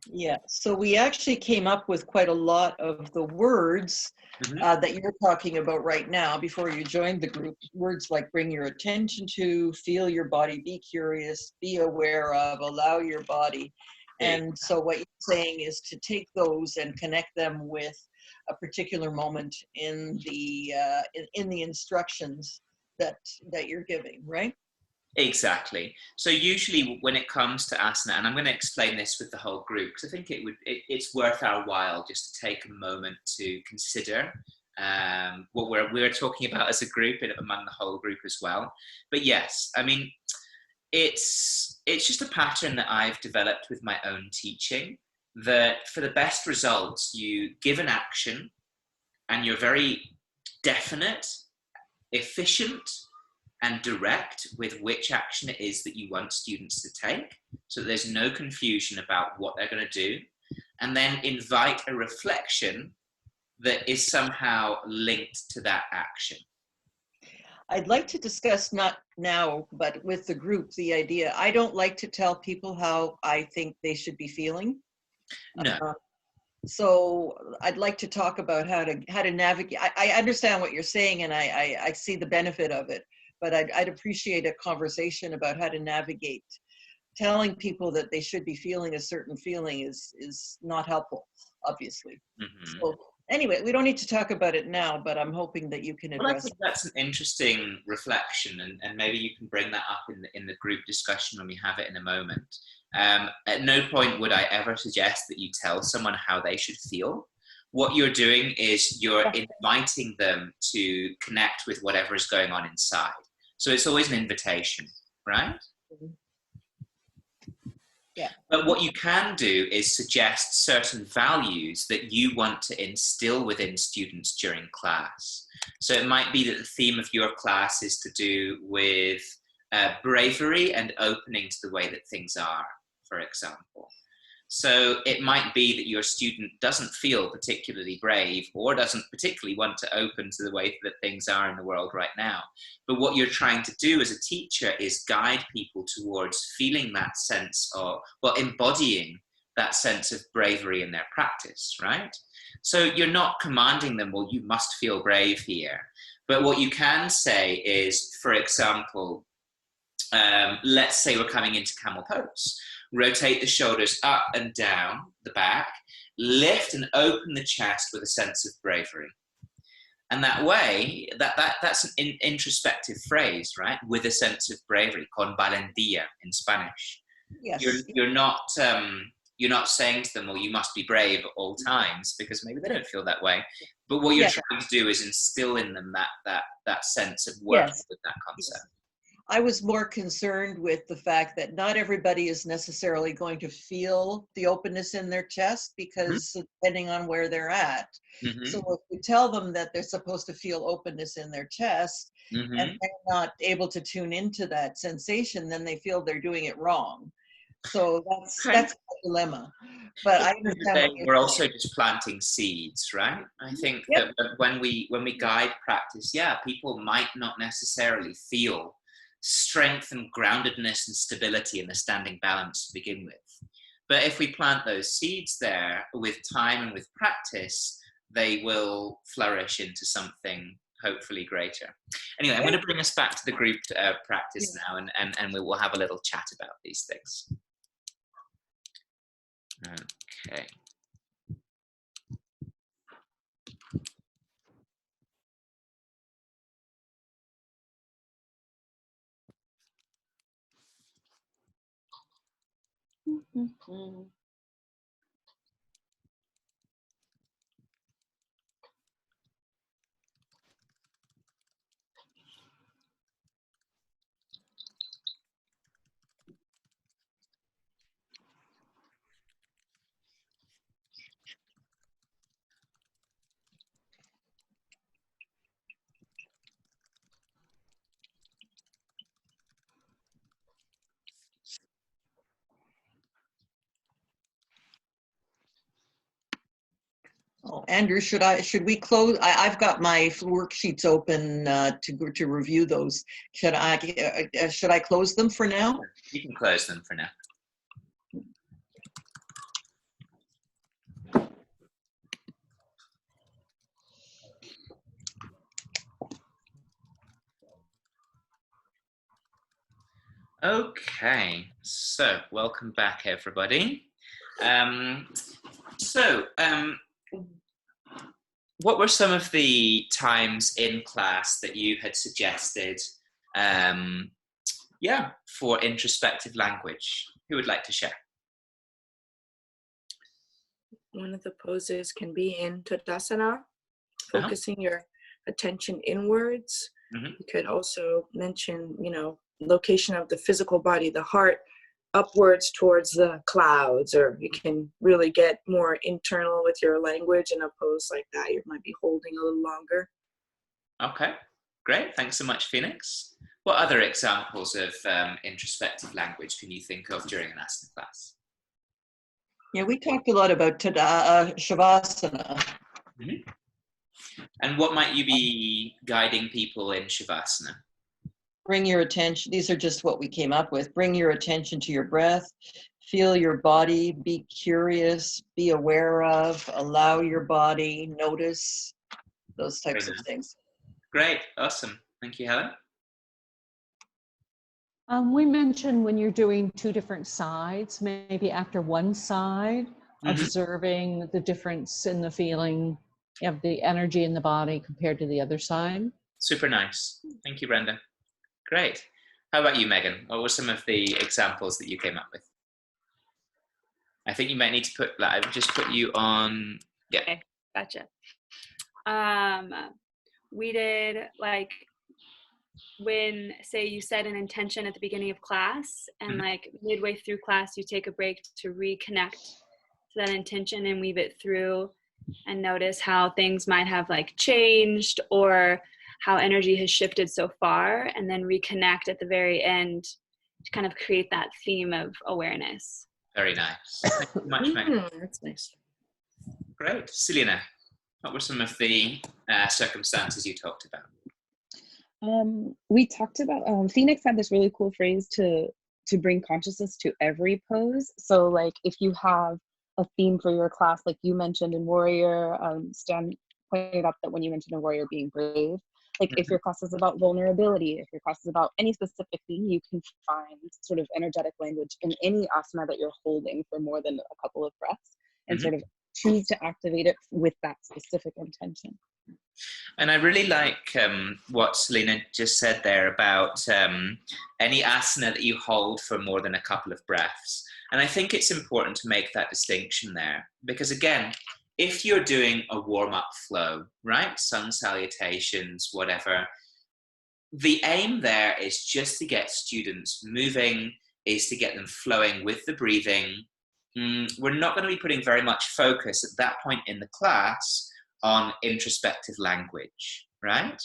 C: Yeah, so we actually came up with quite a lot of the words that you're talking about right now before you joined the group. Words like bring your attention to, feel your body, be curious, be aware of, allow your body. And so what you're saying is to take those and connect them with a particular moment in the instructions that you're giving, right?
A: Exactly. So usually when it comes to asana, and I'm going to explain this with the whole group, because I think it's worth our while just to take a moment to consider what we're talking about as a group and among the whole group as well. But yes, I mean, it's just a pattern that I've developed with my own teaching, that for the best results, you give an action and you're very definite, efficient, and direct with which action it is that you want students to take, so that there's no confusion about what they're going to do, and then invite a reflection that is somehow linked to that action.
C: I'd like to discuss, not now, but with the group, the idea. I don't like to tell people how I think they should be feeling.
A: No.
C: So I'd like to talk about how to navigate. I understand what you're saying, and I see the benefit of it. But I'd appreciate a conversation about how to navigate telling people that they should be feeling a certain feeling is not helpful, obviously.
A: Mhm.
C: So anyway, we don't need to talk about it now, but I'm hoping that you can
A: Well, I
C: address
A: think that's an interesting reflection, and maybe you can bring that up in the group discussion when we have it in a moment. At no point would I ever suggest that you tell someone how they should feel. What you're doing is you're inviting them to connect with whatever is going on inside. So it's always an invitation, right?
C: Yeah.
A: But what you can do is suggest certain values that you want to instill within students during class. So it might be that the theme of your class is to do with bravery and opening to the way that things are, for example. So it might be that your student doesn't feel particularly brave or doesn't particularly want to open to the way that things are in the world right now. But what you're trying to do as a teacher is guide people towards feeling that sense of, well, embodying that sense of bravery in their practice, right? So you're not commanding them, well, you must feel brave here. But what you can say is, for example, let's say we're coming into camel pose. Rotate the shoulders up and down the back, lift and open the chest with a sense of bravery. And that way, that's an introspective phrase, right? With a sense of bravery, con valentía in Spanish.
C: Yes.
A: You're not saying to them, well, you must be brave at all times, because maybe they don't feel that way. But what you're trying to do is instill in them that sense of working with that concept.
C: Yes. I was more concerned with the fact that not everybody is necessarily going to feel the openness in their chest, because depending on where they're at. So if we tell them that they're supposed to feel openness in their chest and they're not able to tune into that sensation, then they feel they're doing it wrong. So that's a dilemma. But I understand
A: we're also just planting seeds, right? I think that when we guide practice, people might not necessarily feel strength and groundedness and stability in the standing balance to begin with. But if we plant those seeds there with time and with practice, they will flourish into something hopefully greater. Anyway, I'm going to bring us back to the group practice now, and we will have a little chat about these things. Okay.
C: Oh, Andrew, should we close? I've got my worksheets open to review those. Should I close them for now?
A: You can close them for now. Okay, so welcome back, everybody. What were some of the times in class that you had suggested, for introspective language? Who would like to share?
G: One of the poses can be in Tadasana, focusing your attention inwards. You could also mention, location of the physical body, the heart upwards towards the clouds, or you can really get more internal with your language in a pose like that. You might be holding a little longer.
A: Okay, great. Thanks so much, Phoenix. What other examples of introspective language can you think of during an asana class?
C: Yeah, we talked a lot about Shavasana.
A: And what might you be guiding people in Shavasana?
C: Bring your attention, these are just what we came up with. Bring your attention to your breath, feel your body, be curious, be aware of, allow your body, notice, those types of things.
A: Great, awesome. Thank you, Helen.
D: We mentioned when you're doing two different sides, maybe after one side, observing the difference in the feeling of the energy in the body compared to the other side.
A: Super nice. Thank you, Brenda. Great. How about you, Megan? What were some of the examples that you came up with? I think you might need to put, I would just put you on, yeah.
L: Okay, gotcha. We did like, when say you set an intention at the beginning of class and like midway through class you take a break to reconnect to that intention and weave it through and notice how things might have like changed or how energy has shifted so far, and then reconnect at the very end to kind of create that theme of awareness.
A: Very nice. Thank you much, Megan.
G: That's nice.
A: Great. Selena, what were some of the circumstances you talked about?
M: We talked about, Phoenix had this really cool phrase to bring consciousness to every pose. So like if you have a theme for your class, like you mentioned in Warrior, Stan pointed out that when you mentioned in Warrior being brave, like if your class is about vulnerability, if your class is about any specific theme, you can find sort of energetic language in any asana that you're holding for more than a couple of breaths and sort of choose to activate it with that specific intention.
A: And I really like what Selena just said there about any asana that you hold for more than a couple of breaths. And I think it's important to make that distinction there, because again, if you're doing a warm-up flow, right, sun salutations, whatever, the aim there is just to get students moving, is to get them flowing with the breathing. We're not going to be putting very much focus at that point in the class on introspective language, right?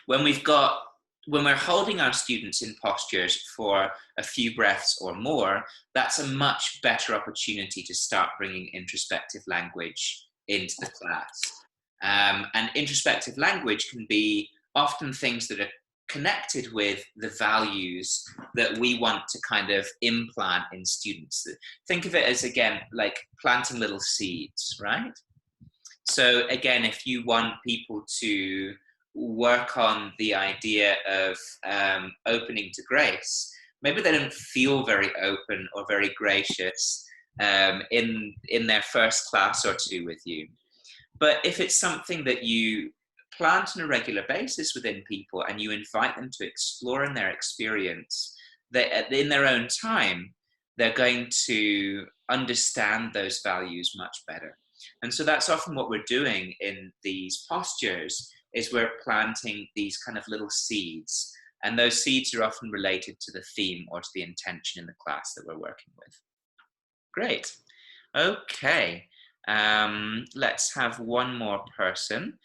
A: When we're holding our students in postures for a few breaths or more, that's a much better opportunity to start bringing introspective language into the class. And introspective language can be often things that are connected with the values that we want to kind of implant in students. Think of it as, again, like planting little seeds, right? So again, if you want people to work on the idea of opening to grace, maybe they don't feel very open or very gracious in their first class or two with you. But if it's something that you plant on a regular basis within people and you invite them to explore in their experience, that in their own time, they're going to understand those values much better. And so that's often what we're doing in these postures, is we're planting these kind of little seeds. And those seeds are often related to the theme or to the intention in the class that we're working with. Great. Okay. Let's have one more person.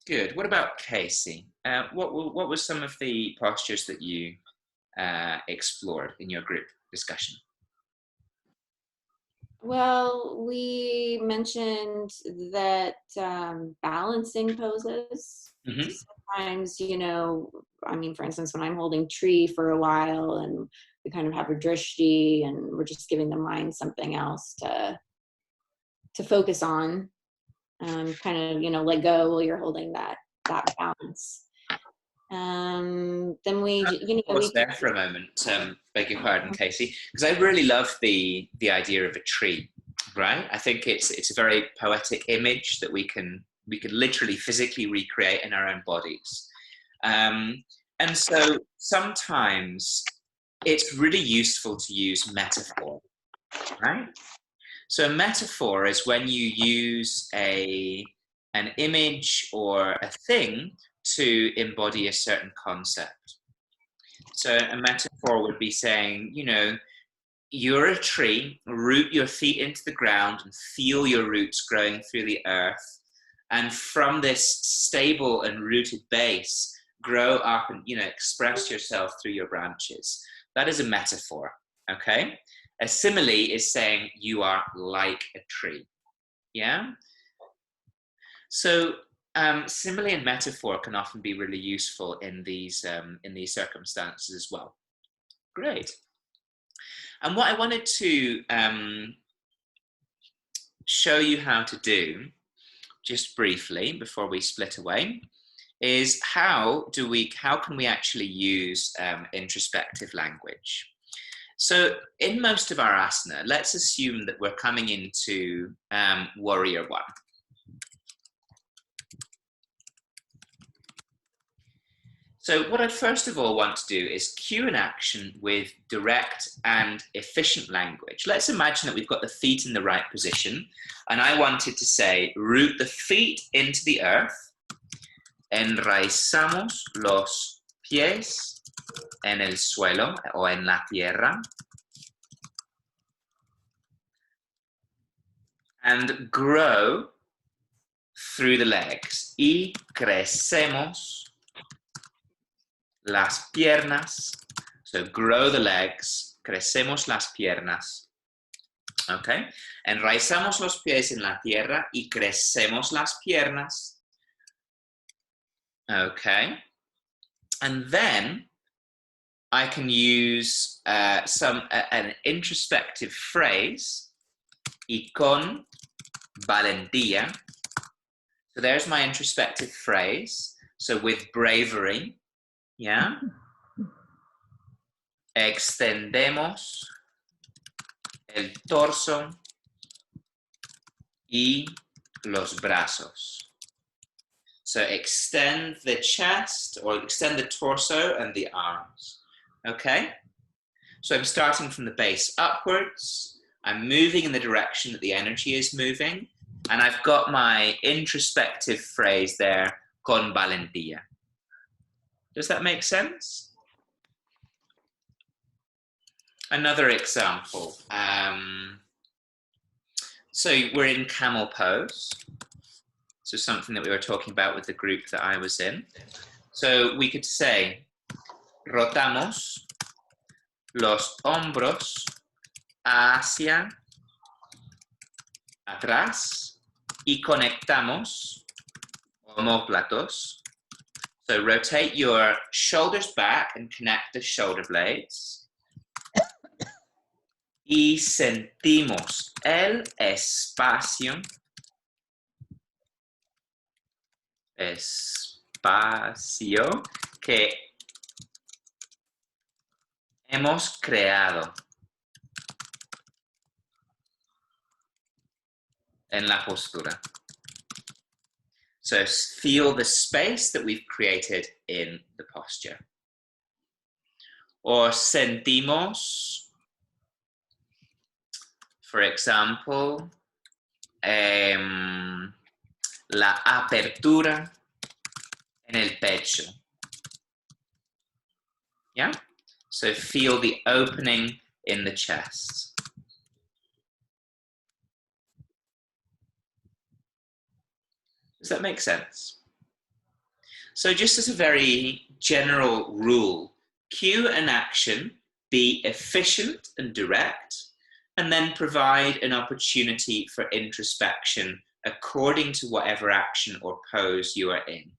A: Good. What about Casey? What were some of the postures that you explored in your group discussion?
N: Well, we mentioned that balancing poses. Sometimes, you know, I mean, for instance, when I'm holding tree for a while and we kind of have a drishti and we're just giving the mind something else to focus on, kind of, you know, let go while you're holding that balance. Then we, you know,
A: pause there for a moment. Beg your pardon, Casey, because I really love the idea of a tree, right? I think it's a very poetic image that we can literally physically recreate in our own bodies. And so sometimes it's really useful to use metaphor, right? So metaphor is when you use an image or a thing to embody a certain concept. So a metaphor would be saying, you know, you're a tree, root your feet into the ground and feel your roots growing through the earth. And from this stable and rooted base, grow up and, you know, express yourself through your branches. That is a metaphor, okay? A simile is saying you are like a tree, yeah? So simile and metaphor can often be really useful in these circumstances as well. Great. And what I wanted to show you how to do, just briefly before we split away, is how can we actually use introspective language? So in most of our asana, let's assume that we're coming into warrior one. So what I first of all want to do is cue an action with direct and efficient language. Let's imagine that we've got the feet in the right position, and I wanted to say, root the feet into the earth, enraizamos los pies en el suelo o en la tierra, and grow through the legs. Y crecemos las piernas. So grow the legs, crecemos las piernas. Okay? Enraizamos los pies en la tierra y crecemos las piernas. Okay? And then I can use an introspective phrase, y con valentía. So there's my introspective phrase. So with bravery, yeah. Extendemos el torso y los brazos. So extend the chest, or extend the torso and the arms. Okay? So I'm starting from the base upwards. I'm moving in the direction that the energy is moving. And I've got my introspective phrase there, con valentía. Does that make sense? Another example. So we're in camel pose. So something that we were talking about with the group that I was in. So we could say, rotamos los hombros hacia atrás y conectamos omóplatos. So rotate your shoulders back and connect the shoulder blades. Y sentimos el espacio que hemos creado en la postura. So feel the space that we've created in the posture. Or sentimos, for example, la apertura en el pecho. Yeah? So feel the opening in the chest. Does that make sense? So just as a very general rule, cue an action, be efficient and direct, and then provide an opportunity for introspection according to whatever action or pose you are in.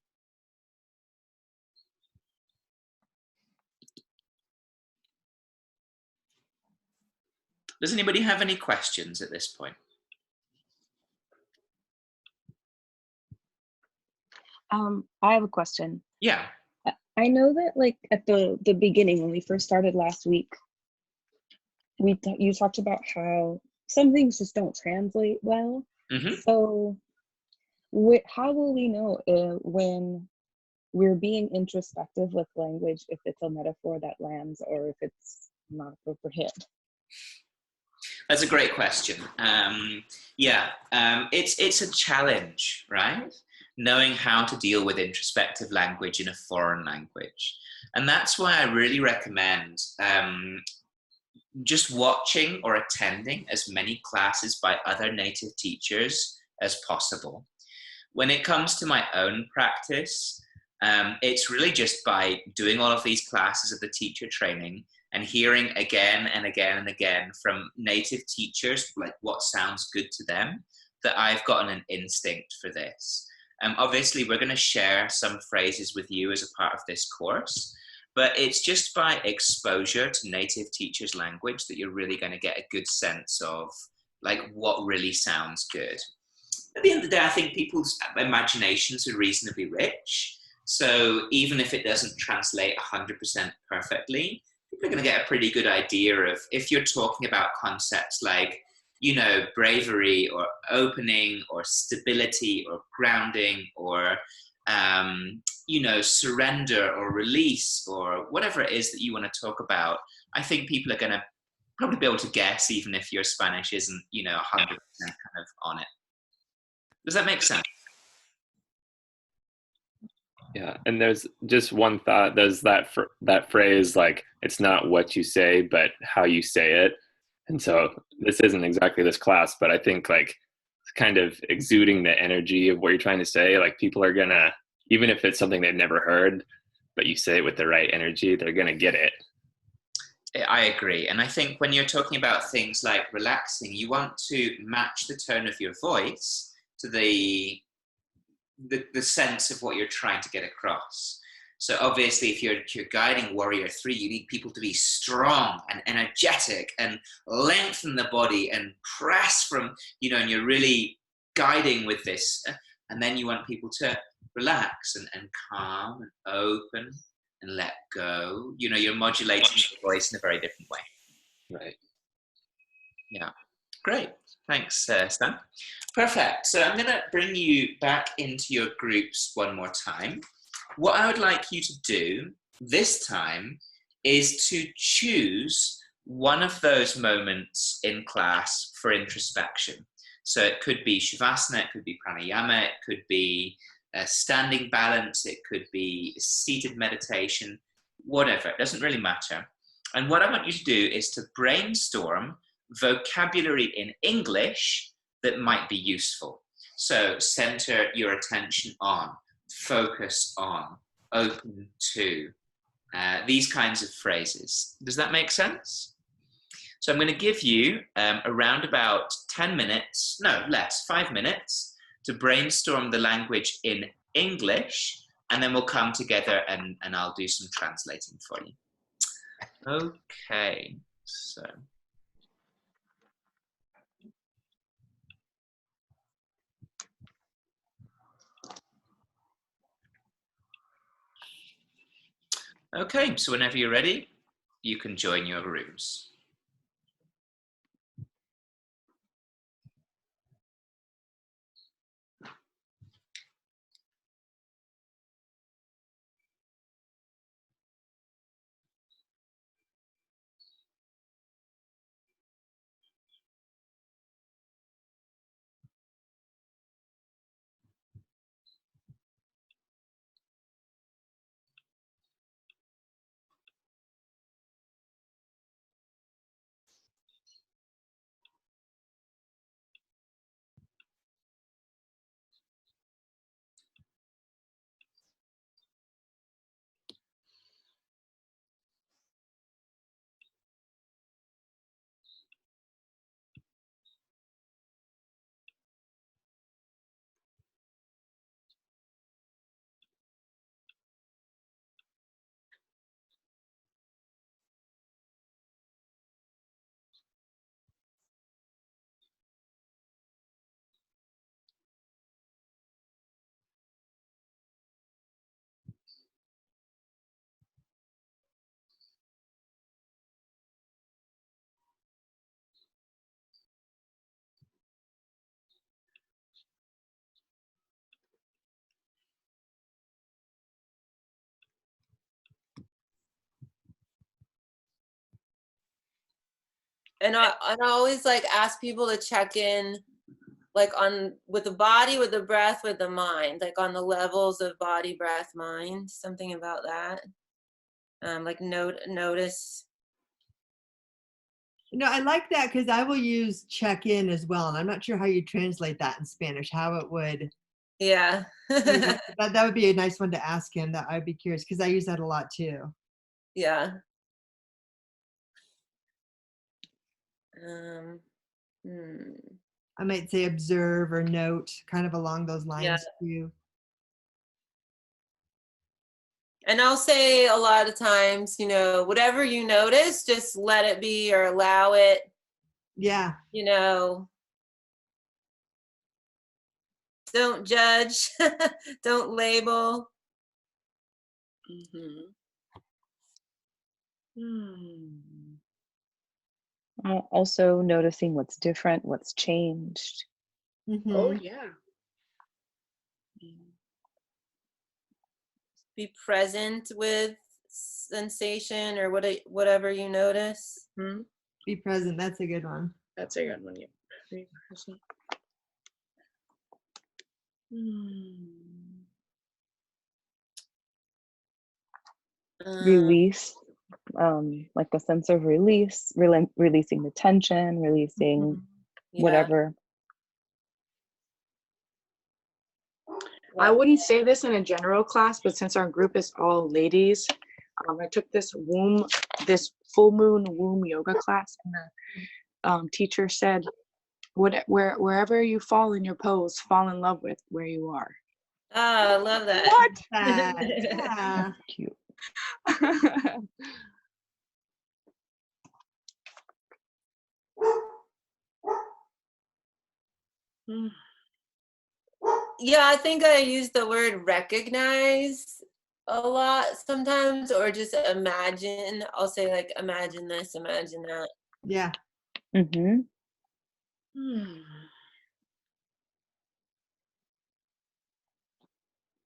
A: Does anybody have any questions at this point?
M: I have a question.
A: Yeah.
M: I know that like at the beginning when we first started last week, you talked about how some things just don't translate well. Mm-hmm. So how will we know when we're being introspective with language, if it's a metaphor that lands or if it's not appropriate?
A: That's a great question. It's a challenge, right? Knowing how to deal with introspective language in a foreign language. And that's why I really recommend just watching or attending as many classes by other native teachers as possible. When it comes to my own practice, it's really just by doing all of these classes of the teacher training and hearing again and again and again from native teachers, like what sounds good to them, that I've gotten an instinct for this. Obviously, we're going to share some phrases with you as a part of this course, but it's just by exposure to native teachers' language that you're really going to get a good sense of like what really sounds good. At the end of the day, I think people's imaginations are reasonably rich. So even if it doesn't translate 100% perfectly, people are going to get a pretty good idea of, if you're talking about concepts like, you know, bravery or opening or stability or grounding or, you know, surrender or release or whatever it is that you want to talk about. I think people are going to probably be able to guess, even if your Spanish isn't, you know, 100% kind of on it. Does that make sense?
E: Yeah, and there's just one thought. There's that phrase, like, it's not what you say, but how you say it. And so this isn't exactly this class, but I think like kind of exuding the energy of what you're trying to say, like people are gonna, even if it's something they've never heard, but you say it with the right energy, they're gonna get it.
A: I agree. And I think when you're talking about things like relaxing, you want to match the tone of your voice to the sense of what you're trying to get across. So obviously, if you're guiding Warrior 3, you need people to be strong and energetic and lengthen the body and press from, you know, and you're really guiding with this. And then you want people to relax and calm and open and let go. You know, you're modulating your voice in a very different way.
E: Right.
A: Yeah. Great. Thanks, Stan. Perfect. So I'm going to bring you back into your groups one more time. What I would like you to do this time is to choose one of those moments in class for introspection. So it could be Shavasana, it could be Pranayama, it could be standing balance, it could be seated meditation, whatever, it doesn't really matter. And what I want you to do is to brainstorm vocabulary in English that might be useful. So center your attention on, focus on, open to, these kinds of phrases. Does that make sense? So I'm going to give you around about 10 minutes, no less, 5 minutes to brainstorm the language in English, and then we'll come together and I'll do some translating for you. Okay, so. Okay, so whenever you're ready, you can join your rooms.
J: And I always like ask people to check in like on with the body, with the breath, with the mind, like on the levels of body, breath, mind, something about that. Like notice.
K: You know, I like that because I will use check in as well. And I'm not sure how you translate that in Spanish, how it would.
J: Yeah.
K: that would be a nice one to ask him. That I'd be curious because I use that a lot too.
J: Yeah.
K: I might say observe or note, kind of along those lines too.
J: And I'll say a lot of times, you know, whatever you notice, just let it be or allow it.
K: Yeah.
J: You know, don't judge, don't label.
M: Also noticing what's different, what's changed.
G: Oh yeah.
J: Be present with sensation or whatever you notice.
K: Be present. That's a good one.
G: That's a good one. Yeah. Be present.
M: Release, like a sense of release, releasing the tension, releasing whatever.
G: I wouldn't say this in a general class, but since our group is all ladies, I took this full moon womb yoga class, and the teacher said, wherever you fall in your pose, fall in love with where you are.
J: Ah, I love that.
G: What?
K: Yeah.
M: Cute.
J: Yeah, I think I use the word recognize a lot sometimes, or just imagine. I'll say like, imagine this, imagine that.
K: Yeah.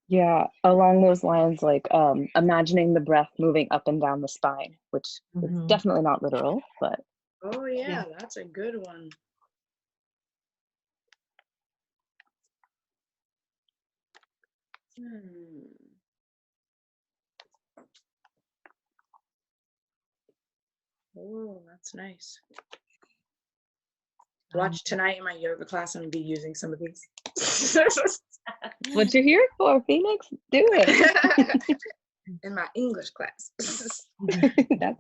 M: Yeah, along those lines, like imagining the breath moving up and down the spine, which is definitely not literal, but.
G: Oh yeah, that's a good one. Oh, that's nice. Watch tonight in my yoga class, I'm gonna be using some of these.
M: What you're here for, Phoenix? Do it.
G: In my English class.
M: That's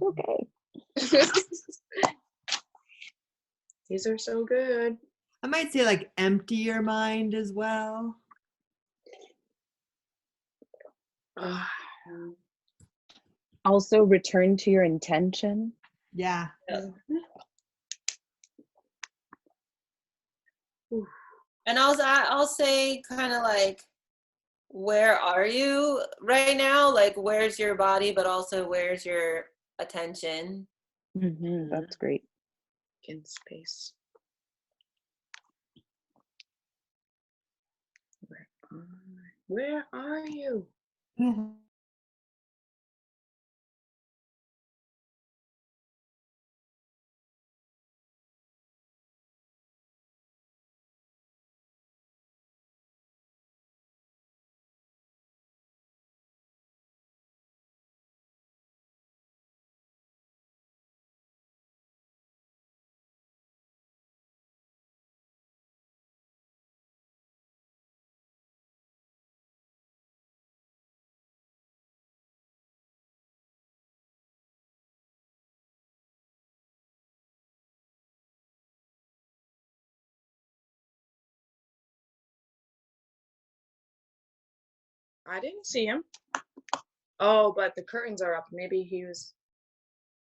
M: okay.
G: These are so good.
K: I might say like empty your mind as well.
M: Also return to your intention.
K: Yeah.
J: And also, I'll say kind of like, where are you right now? Like, where's your body, but also where's your attention?
M: That's great.
G: In space. Where are you? I didn't see him. Oh, but the curtains are up. Maybe he was,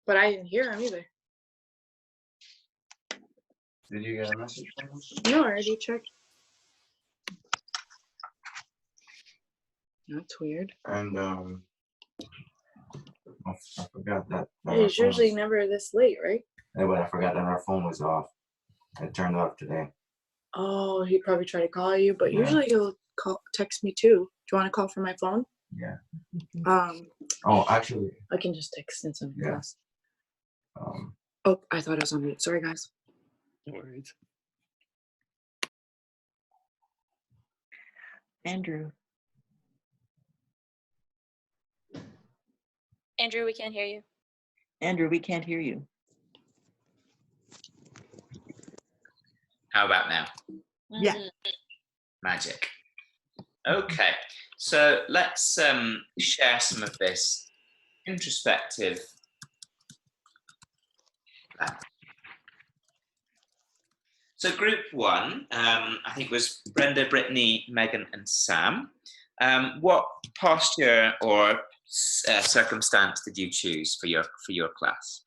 G: but I didn't hear him either.
O: Did you get a message from him?
G: No, I already checked. That's weird.
O: And I forgot that.
G: He's usually never this late, right?
O: Yeah, but I forgot that our phone was off. It turned off today.
G: Oh, he probably tried to call you, but usually he'll text me too. Do you want to call from my phone?
O: Yeah.
G: Oh,
O: actually,
G: I can just text since I'm in class.
O: Oh,
G: I thought I was on mute. Sorry, guys.
E: No worries.
C: Andrew.
P: Andrew, we can't hear you.
C: Andrew, we can't hear you.
A: How about now?
K: Yeah.
A: Magic. Okay, so let's share some of this introspective. So group one, I think was Brenda, Brittany, Megan, and Sam. What posture or circumstance did you choose for your class?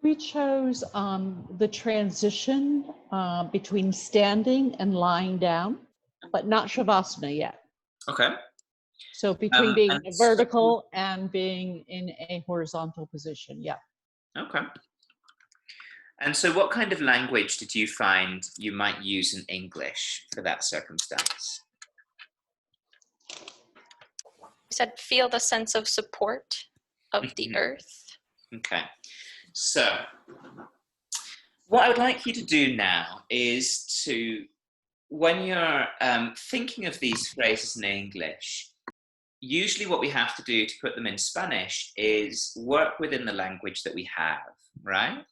D: We chose the transition between standing and lying down, but not Shavasana yet.
A: Okay.
D: So between being
A: and
D: a vertical and being in a horizontal position, yeah.
A: Okay. And so what kind of language did you find you might use in English for that circumstance?
P: You said feel the sense of support of the earth.
A: Okay. So what I would like you to do now is to, when you're thinking of these phrases in English, usually what we have to do to put them in Spanish is work within the language that we have, right?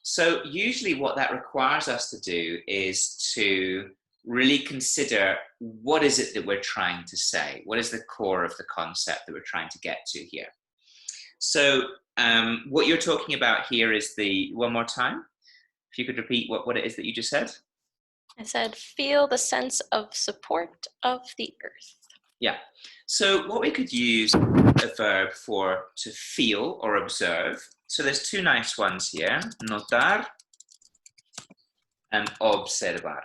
A: So usually what that requires us to do is to really consider what is it that we're trying to say? What is the core of the concept that we're trying to get to here? So what you're talking about here is the, one more time, if you could repeat what it is that you just said.
P: I said, feel the sense of support of the earth.
A: Yeah. So what we could use a verb for to feel or observe. So there's two nice ones here, notar and observar.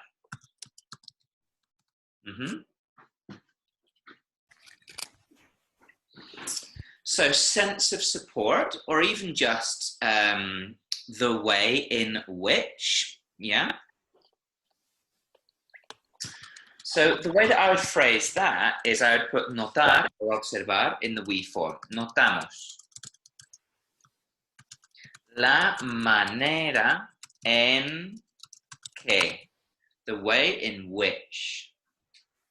A: So sense of support, or even just the way in which, yeah. So the way that I would phrase that is I would put notar or observar in the we form. Notamos la manera en que, the way in which,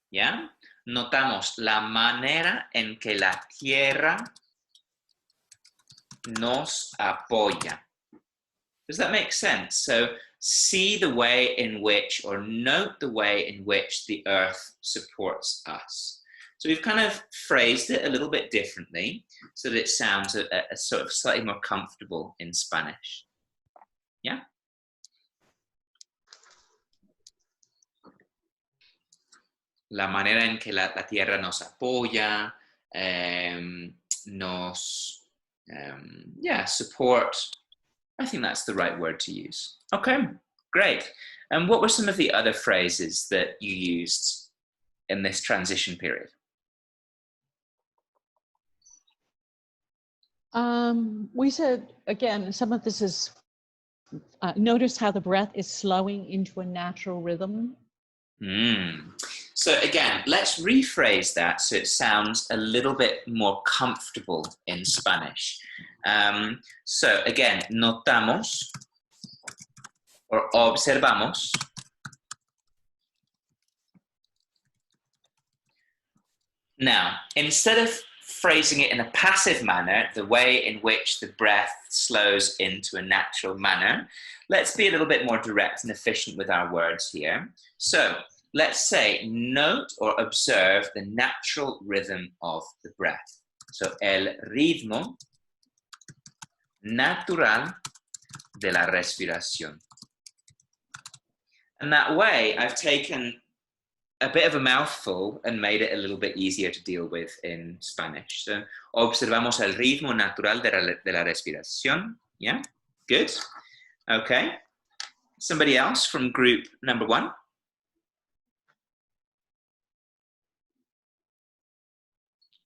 A: yeah. Notamos la manera en que la tierra nos apoya. Does that make sense? So see the way in which, or note the way in which the earth supports us. So we've kind of phrased it a little bit differently so that it sounds a sort of slightly more comfortable in Spanish. Yeah? La manera en que la tierra nos apoya, support. I think that's the right word to use. Okay, great. And what were some of the other phrases that you used in this transition period?
D: We said, again, some of this is, notice how the breath is slowing into a natural rhythm.
A: So again, let's rephrase that so it sounds a little bit more comfortable in Spanish. So again, notamos or observamos now, instead of phrasing it in a passive manner, the way in which the breath slows into a natural manner, let's be a little bit more direct and efficient with our words here. So let's say, note or observe the natural rhythm of the breath. So, el ritmo natural de la respiración. And that way, I've taken a bit of a mouthful and made it a little bit easier to deal with in Spanish. So, observamos el ritmo natural de la respiración. Yeah, good. Okay. Somebody else from group number 1?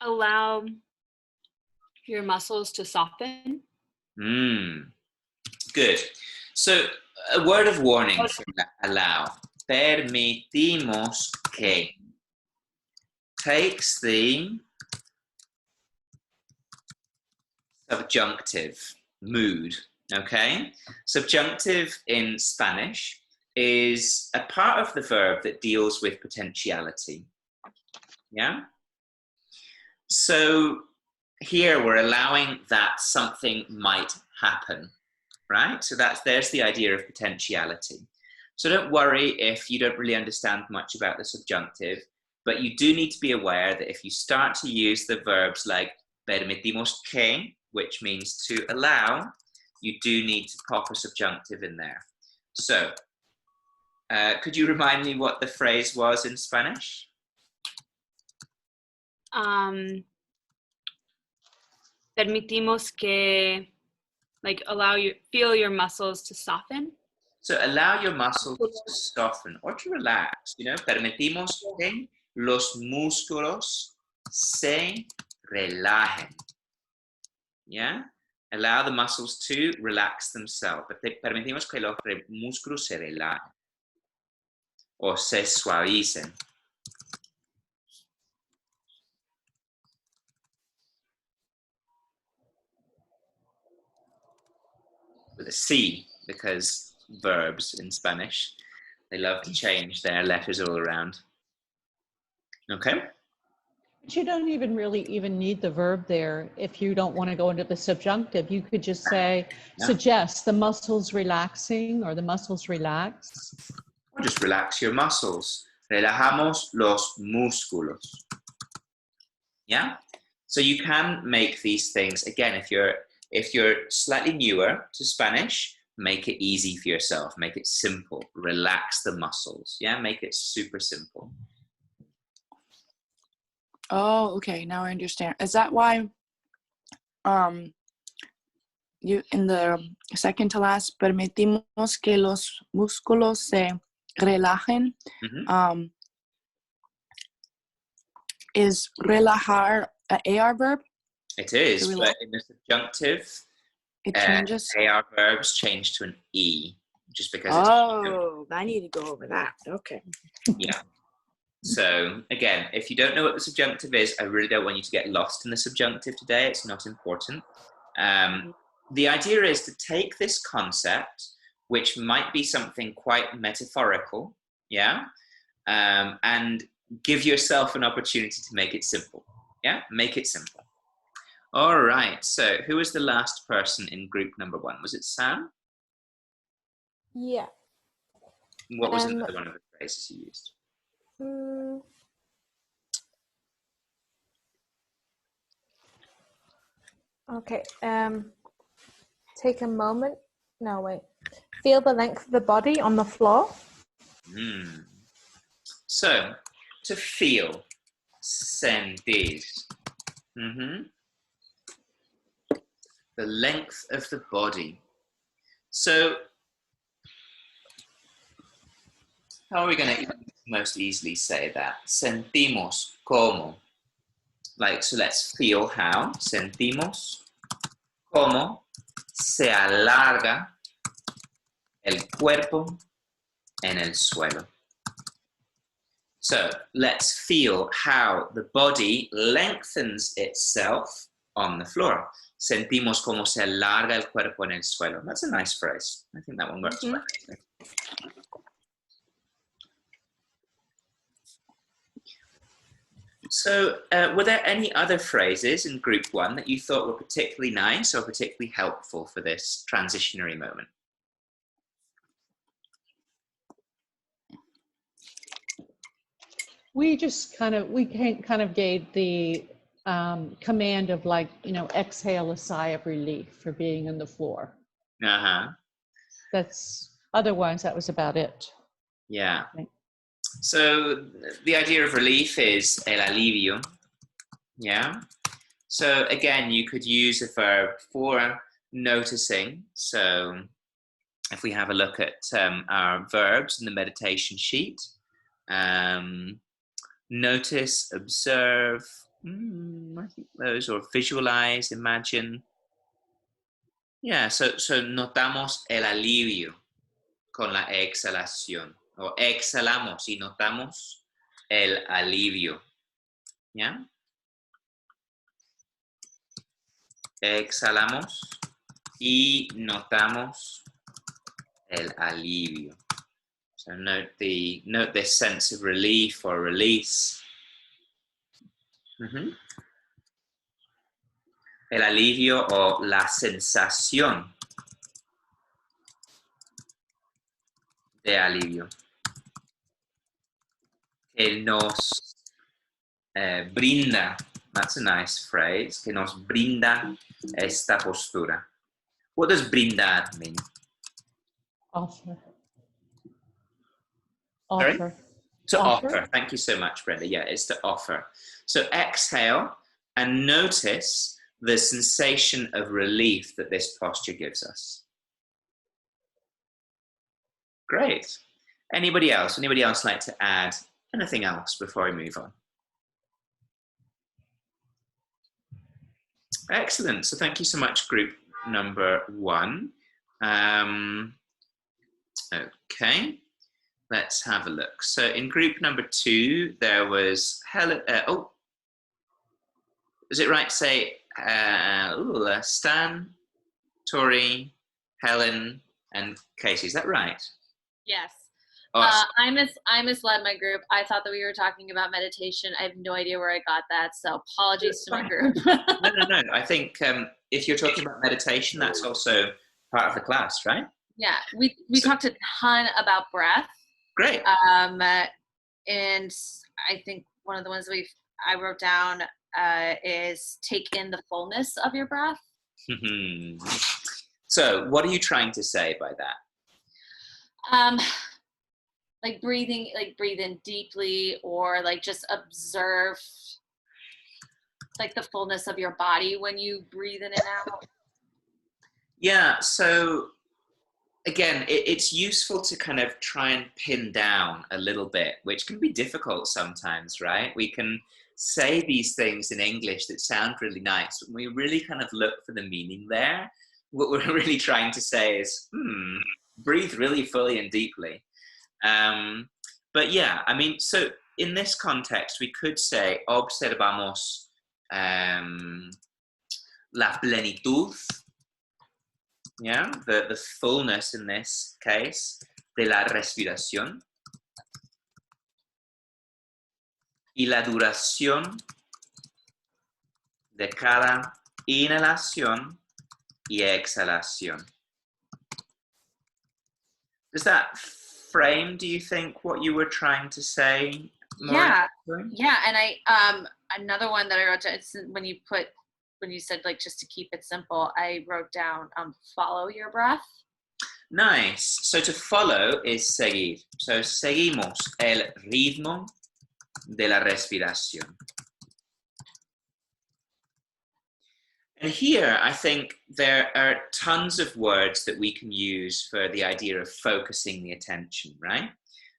L: Allow your muscles to soften.
A: Good. So a word of warning for allow. Permitimos que takes the subjunctive, mood, okay? Subjunctive in Spanish is a part of the verb that deals with potentiality, yeah? So here we're allowing that something might happen, right? So there's the idea of potentiality. So don't worry if you don't really understand much about the subjunctive, but you do need to be aware that if you start to use the verbs like permitimos que, which means to allow, you do need to pop a subjunctive in there. So could you remind me what the phrase was in Spanish?
L: Permitimos que, like, feel your muscles to soften.
A: So allow your muscles to soften or to relax, you know, permitimos que los músculos se relajen. Yeah? Allow the muscles to relax themselves. Permitimos que los músculos se relajen o se suavicen. With a C, because verbs in Spanish, they love to change their letters all around. Okay?
D: But you don't even need the verb there if you don't want to go into the subjunctive. You could just say, suggest the muscles relaxing or the muscles relax.
A: Or just relax your muscles. Relajamos los músculos. Yeah? So you can make these things, again, if you're slightly newer to Spanish, make it easy for yourself. Make it simple. Relax the muscles. Yeah, make it super simple.
G: Oh, okay. Now I understand. Is that why you in the second to last, permitimos que los músculos se relajen? Is relajar an AR verb?
A: It is, but in the subjunctive,
G: it changes.
A: AR verbs change to an E, just because.
G: Oh, I need to go over that. Okay.
A: Yeah. So again, if you don't know what the subjunctive is, I really don't want you to get lost in the subjunctive today. It's not important. The idea is to take this concept, which might be something quite metaphorical, yeah, and give yourself an opportunity to make it simple. Yeah, make it simple. All right, so who was the last person in group number 1? Was it Sam?
H: Yeah.
A: What was another one of the phrases you used?
H: Okay. Take a moment. No, wait. Feel the length of the body on the floor.
A: So, to feel, sentir. The length of the body. So, how are we going to most easily say that? Sentimos como. Like, so let's feel how. Sentimos como se alarga el cuerpo en el suelo. So let's feel how the body lengthens itself on the floor. Sentimos como se alarga el cuerpo en el suelo. That's a nice phrase. I think that one works quite nicely. So were there any other phrases in group 1 that you thought were particularly nice or particularly helpful for this transitionary moment?
D: We just kind of gave the command of, like, exhale a sigh of relief for being on the floor. Otherwise that was about it.
A: Yeah. So the idea of relief is el alivio. Yeah. So again, you could use a verb for noticing. So if we have a look at our verbs in the meditation sheet, notice, observe, I think those, or visualize, imagine. Yeah, so notamos el alivio con la exhalación. O exhalamos y notamos el alivio. ¿Ya? Exhalamos y notamos el alivio. So note this sense of relief or release. El alivio o la sensación de alivio. Que nos brinda, that's a nice phrase, que nos brinda esta postura. What does brindar mean?
D: Offer.
A: Sorry?
D: Offer.
A: To offer. Thank you so much, Brenda. Yeah, it's to offer. So exhale and notice the sensation of relief that this posture gives us. Great. Anybody else? Anybody else like to add anything else before we move on? Excellent. So thank you so much, group number 1. Okay, let's have a look. So in group number 2, there was Helen. Is it right to say Stan, Tori, Helen, and Casey? Is that right?
B: Yes.
A: Awesome.
B: I misled my group. I thought that we were talking about meditation. I have no idea where I got that, so apologies to my group.
A: No. I think if you're talking about meditation, that's also part of the class, right?
B: Yeah, we talked a ton about breath.
A: Great.
B: And I think one of the ones I wrote down is take in the fullness of your breath.
A: So what are you trying to say by that?
B: Like breathe in deeply, or like just observe like the fullness of your body when you breathe in and out.
A: Yeah, so again, it's useful to kind of try and pin down a little bit, which can be difficult sometimes, right? We can say these things in English that sound really nice, but we really kind of look for the meaning there. What we're really trying to say is, breathe really fully and deeply. But yeah, I mean, so in this context, we could say, observamos la plenitud, yeah, the fullness in this case, de la respiración, y la duración de cada inhalación y exhalación. Does that frame, do you think, what you were trying to say?
B: Yeah, and I another one that I wrote down, it's when you said like just to keep it simple, I wrote down follow your breath.
A: Nice. So to follow is seguir. So seguimos el ritmo de la respiración. And here, I think there are tons of words that we can use for the idea of focusing the attention, right?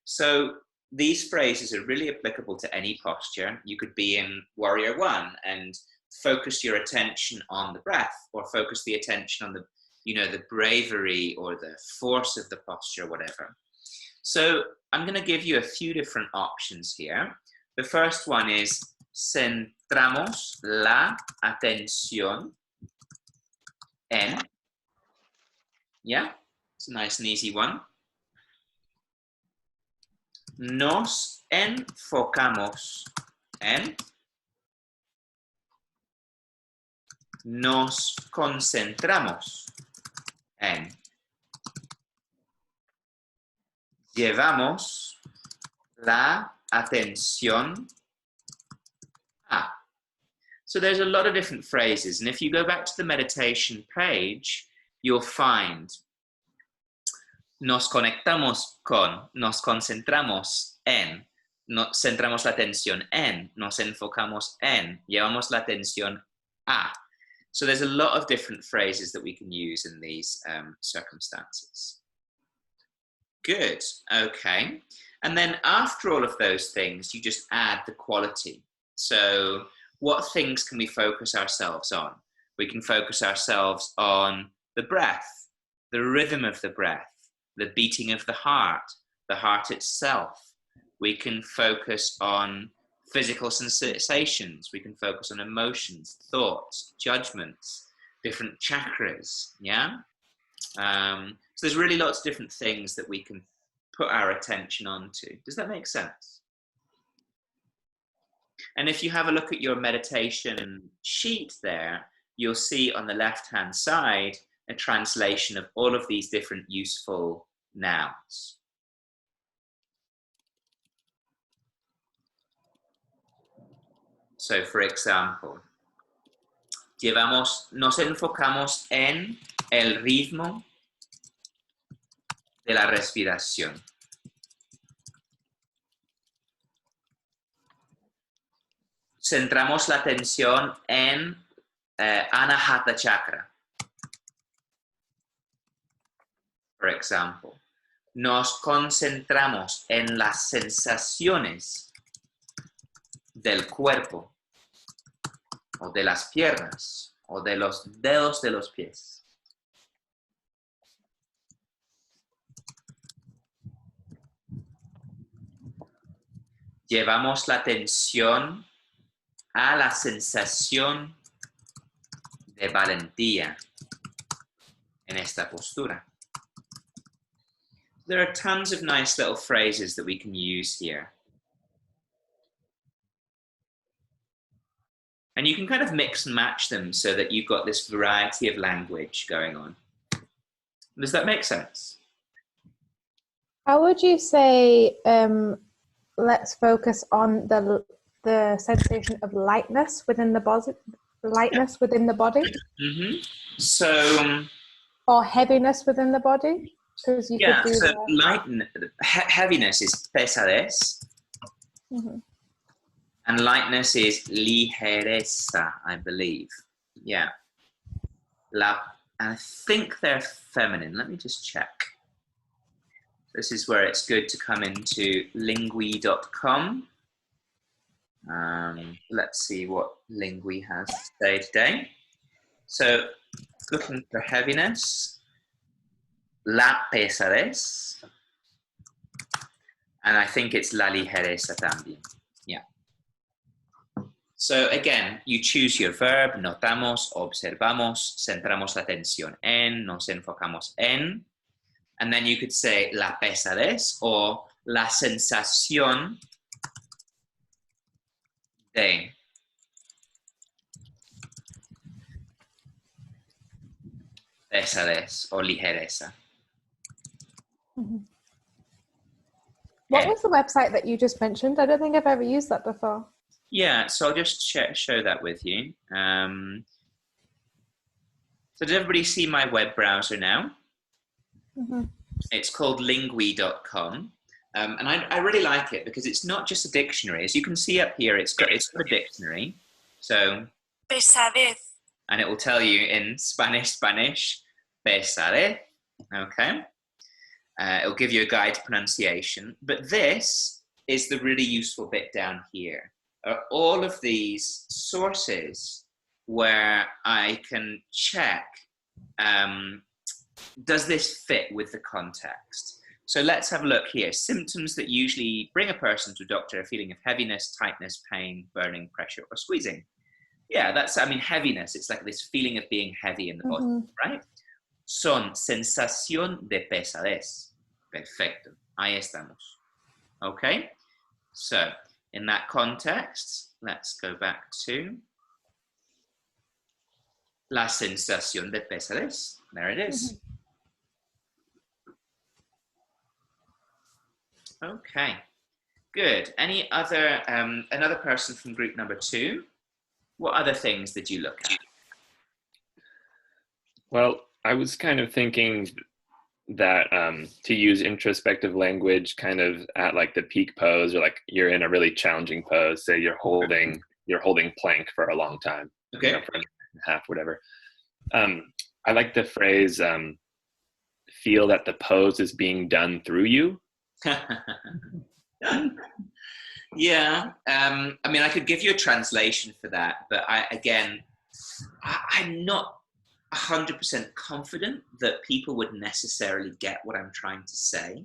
A: So these phrases are really applicable to any posture. You could be in Warrior 1 and focus your attention on the breath, or focus the attention on the, the bravery or the force of the posture, whatever. So I'm going to give you a few different options here. The first one is centramos la atención en. Yeah, it's a nice and easy one. Nos enfocamos en. Nos concentramos en. Llevamos la atención a. So there's a lot of different phrases, and if you go back to the meditation page, you'll find nos conectamos con, nos concentramos en, nos centramos la atención en, nos enfocamos en, llevamos la atención a. So there's a lot of different phrases that we can use in these circumstances. Good, okay. And then after all of those things, you just add the quality. So what things can we focus ourselves on? We can focus ourselves on the breath, the rhythm of the breath, the beating of the heart itself. We can focus on physical sensations. We can focus on emotions, thoughts, judgments, different chakras, yeah? So there's really lots of different things that we can put our attention onto. Does that make sense? And if you have a look at your meditation sheet there, you'll see on the left-hand side a translation of all of these different useful nouns. So, for example, nos enfocamos en el ritmo de la respiración. Centramos la atención en Anahata Chakra. For example, nos concentramos en las sensaciones del cuerpo o de las piernas o de los dedos de los pies. Llevamos la atención a la sensación de valentía en esta postura. There are tons of nice little phrases that we can use here. And you can kind of mix and match them so that you've got this variety of language going on. Does that make sense?
H: How would you say, let's focus on the sensation of lightness within the body? Lightness within the body?
A: Mm-hmm. So,
H: or heaviness within the body? Because you could do
A: so heaviness is pesadez.
H: Mm-hmm.
A: And lightness is ligereza, I believe. Yeah. I think they're feminine. Let me just check. This is where it's good to come into lingui.com. Let's see what Lingui has to say today. So, looking for heaviness, la pesadez, and I think it's la ligereza también. Yeah. So again, you choose your verb, notamos, observamos, centramos la atención en, nos enfocamos en, and then you could say la pesadez or la sensación de. Pesadez or ligereza.
H: Mm-hmm. What was the website that you just mentioned? I don't think I've ever used that before.
A: Yeah, so I'll just show that with you. So does everybody see my web browser now?
H: Mm-hmm.
A: It's called lingui.com. And I really like it because it's not just a dictionary. As you can see up here, it's got a dictionary. So,
I: pesadez.
A: And it will tell you in Spanish, pesadez, okay? It'll give you a guide to pronunciation. But this is the really useful bit down here. All of these sources where I can check, does this fit with the context? So let's have a look here. Symptoms that usually bring a person to a doctor: a feeling of heaviness, tightness, pain, burning, pressure, or squeezing. Yeah, heaviness. It's like this feeling of being heavy in the body, right? Son sensación de pesadez. Perfecto. Ahí estamos. Okay? So, in that context, let's go back to la sensación de pesadez. There it is. Okay, good. Any other, another person from group number 2? What other things did you look at?
E: Well, I was kind of thinking that to use introspective language kind of at like the peak pose, or like you're in a really challenging pose, say you're holding plank for a long time,
A: okay,
E: for an hour and a half, whatever. I like the phrase, feel that the pose is being done through you.
A: Yeah, I mean, I could give you a translation for that, but I'm not 100% confident that people would necessarily get what I'm trying to say.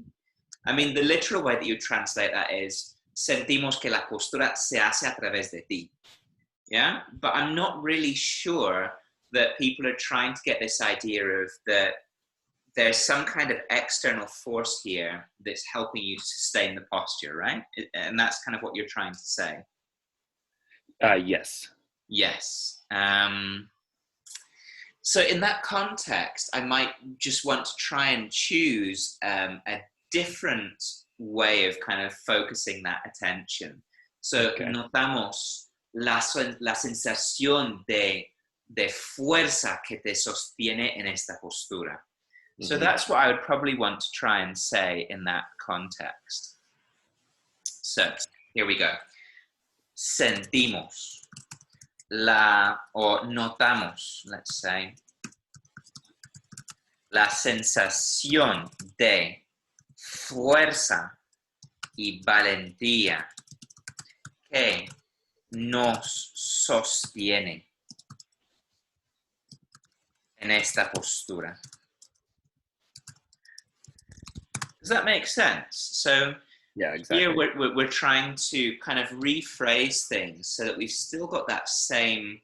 A: I mean, the literal way that you translate that is, sentimos que la postura se hace a través de ti. Yeah, but I'm not really sure that people are trying to get this idea of that there's some kind of external force here that's helping you to sustain the posture, right? And that's kind of what you're trying to say.
E: Yes.
A: Yes. So in that context, I might just want to try and choose a different way of kind of focusing that attention. So notamos la sensación de fuerza que te sostiene en esta postura. So that's what I would probably want to try and say in that context. So here we go. Sentimos o notamos, let's say, la sensación de fuerza y valentía que nos sostiene. En esta postura. Does that make sense? So
E: yeah, exactly.
A: here we're trying to kind of rephrase things so that we've still got that same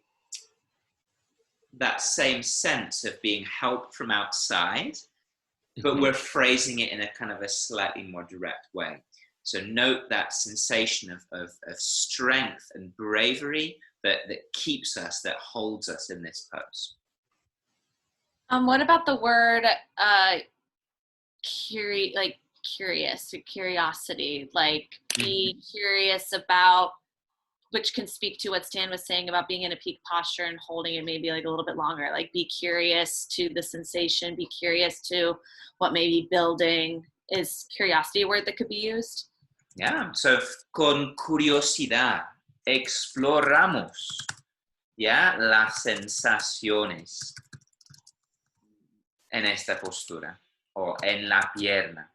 A: sense of being helped from outside, but we're phrasing it in a kind of a slightly more direct way. So note that sensation of strength and bravery that keeps us, that holds us in this pose.
B: What about the word curiosity? Like be curious about, which can speak to what Stan was saying about being in a peak posture and holding it maybe like a little bit longer. Like be curious to the sensation, be curious to what may be building. Is curiosity a word that could be used?
A: Yeah, so con curiosidad exploramos, ya, las sensaciones en esta postura, or en la pierna,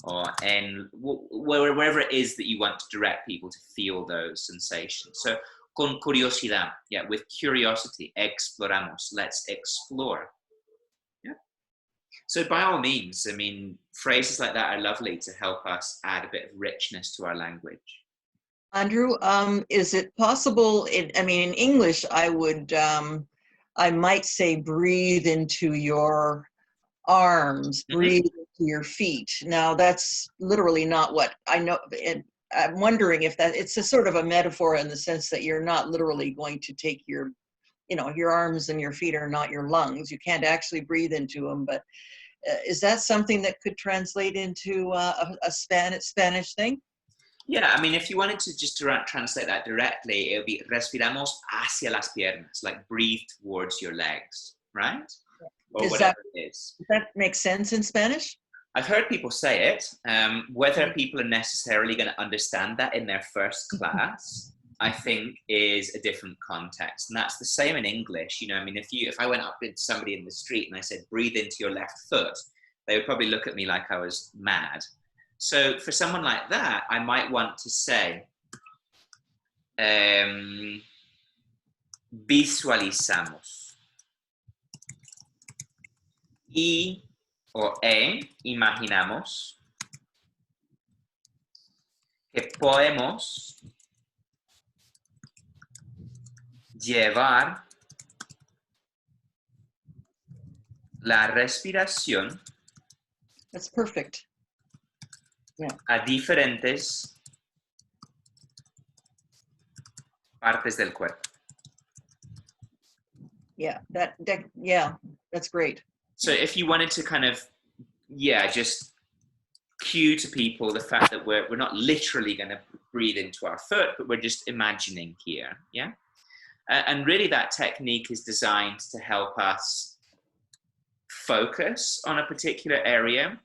A: or en wherever it is that you want to direct people to feel those sensations. So con curiosidad, yeah, with curiosity, exploramos, let's explore. Yeah. So by all means, I mean, phrases like that are lovely to help us add a bit of richness to our language.
C: Andrew, is it possible, in English, I might say breathe into your arms, breathe into your feet. Now that's literally not what I know. I'm wondering if it's a sort of a metaphor in the sense that you're not literally going to take your arms and your feet are not your lungs. You can't actually breathe into them, but is that something that could translate into a Spanish thing?
A: Yeah, I mean, if you wanted to just translate that directly, it would be respiramos hacia las piernas, like breathe towards your legs, right? Or whatever it is.
C: Does that make sense in Spanish?
A: I've heard people say it. Whether people are necessarily going to understand that in their first class, I think is a different context. And that's the same in English. You know, I mean, if I went up to somebody in the street and I said, breathe into your left foot, they would probably look at me like I was mad. So for someone like that, I might want to say, visualizamos. Imaginamos que podemos llevar la respiración.
C: That's perfect. Yeah.
A: A diferentes partes del cuerpo.
C: Yeah, that's great.
A: So if you wanted to kind of, just cue to people the fact that we're not literally going to breathe into our foot, but we're just imagining here, yeah? And really that technique is designed to help us focus on a particular area,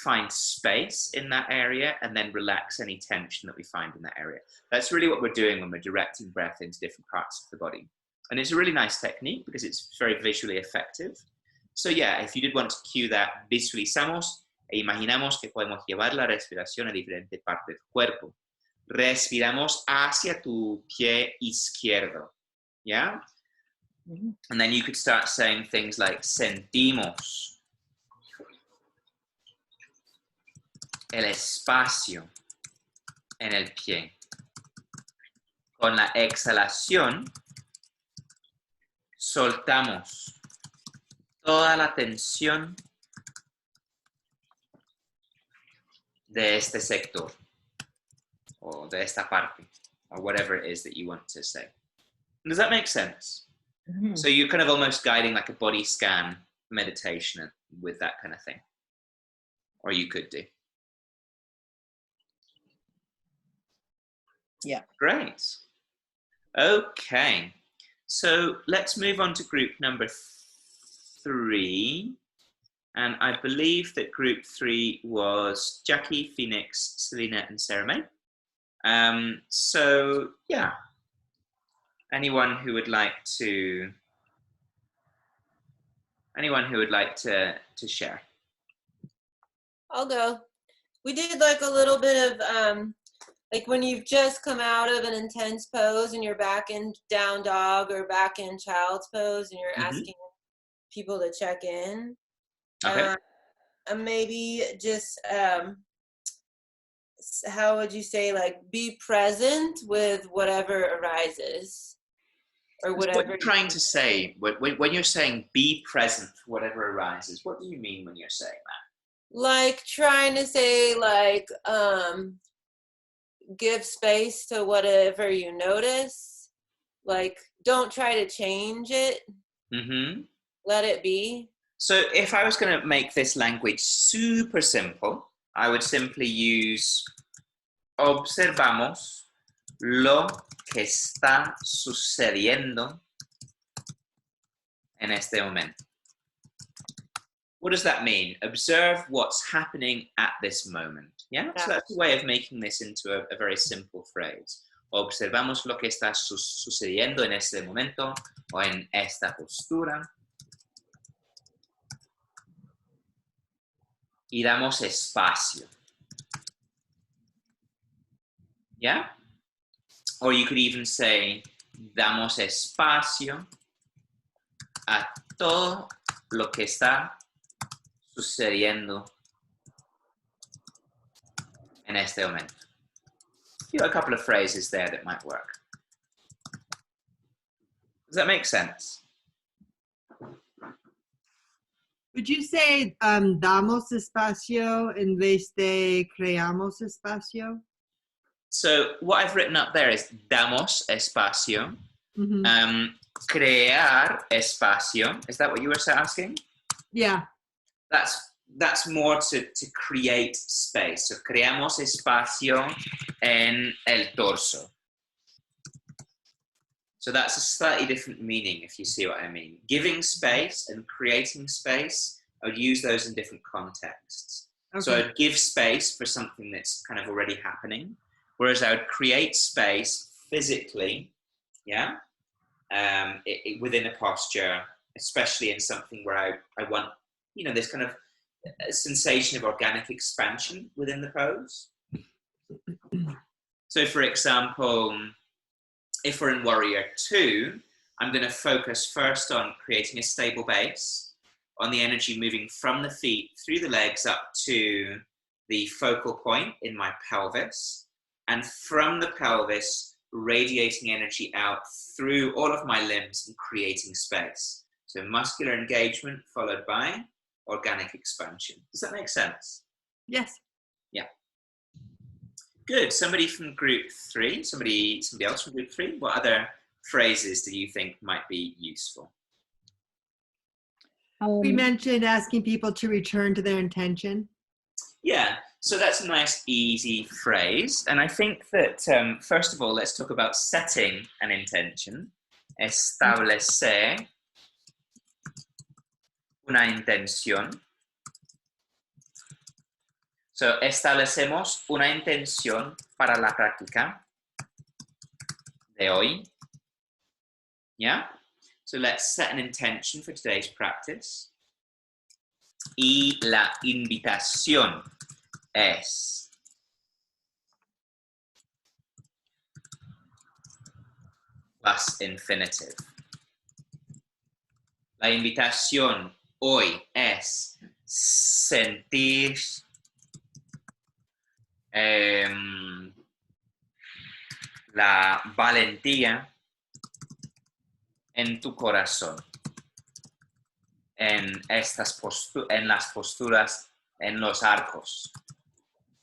A: find space in that area, and then relax any tension that we find in that area. That's really what we're doing when we're directing breath into different parts of the body. And it's a really nice technique because it's very visually effective. So yeah, if you did want to cue that, visualizamos e imaginamos que podemos llevar la respiración a diferentes partes del cuerpo. Respiramos hacia tu pie izquierdo, yeah? Mm-hmm. And then you could start saying things like sentimos el espacio en el pie. Con la exhalación, soltamos toda la tensión de este sector or de esta parte or whatever it is that you want to say. Does that make sense? Mm-hmm. So you're kind of almost guiding like a body scan meditation with that kind of thing. Or you could do.
C: Yeah.
A: Great. Okay. So let's move on to group number 3. And I believe that group 3 was Jackie, Phoenix, Selena, and Sarah May. So yeah, anyone who would like to share?
J: I'll go. We did like a little bit of like when you've just come out of an intense pose and you're back in down dog or back in child's pose and you're asking people to check in.
A: Okay.
J: And maybe just, how would you say, like, be present with whatever arises or
A: What
J: whatever.
A: you're trying to say, when you're saying be present for whatever arises, what do you mean when you're saying that?
J: Like trying to say, like, give space to whatever you notice. Like, don't try to change it.
A: Mm-hmm.
J: Let it be.
A: So if I was going to make this language super simple, I would simply use observamos lo que está sucediendo en este momento. What does that mean? Observe what's happening at this moment. Yeah, so that's a way of making this into a very simple phrase. Observamos lo que está sucediendo en este momento o en esta postura. Y damos espacio. Yeah? Or you could even say, damos espacio a todo lo que está sucediendo en este momento. You got a couple of phrases there that might work. Does that make sense?
K: Would you say damos espacio en vez de creamos espacio?
A: So what I've written up there is damos espacio.
K: Mm-hmm.
A: Crear espacio. Is that what you were asking?
K: Yeah.
A: That's more to create space. So creamos espacio en el torso. So that's a slightly different meaning, if you see what I mean. Giving space and creating space, I would use those in different contexts. Okay. So I'd give space for something that's kind of already happening, whereas I would create space physically, yeah, within a posture, especially in something where I want, you know, this kind of a sensation of organic expansion within the pose. So for example, if we're in Warrior 2, I'm going to focus first on creating a stable base, on the energy moving from the feet through the legs up to the focal point in my pelvis, and from the pelvis, radiating energy out through all of my limbs and creating space. So muscular engagement followed by organic expansion. Does that make sense?
K: Yes.
A: Yeah. Good. Somebody from group 3, somebody else from group 3. What other phrases do you think might be useful?
K: We mentioned asking people to return to their intention.
A: Yeah, so that's a nice, easy phrase. And I think that, first of all, let's talk about setting an intention. Establecer una intención. So, establecemos una intención para la práctica de hoy. Yeah? So let's set an intention for today's practice. Y la invitación es past infinitive. La invitación hoy es sentir la valentía en tu corazón, en las posturas, en los arcos,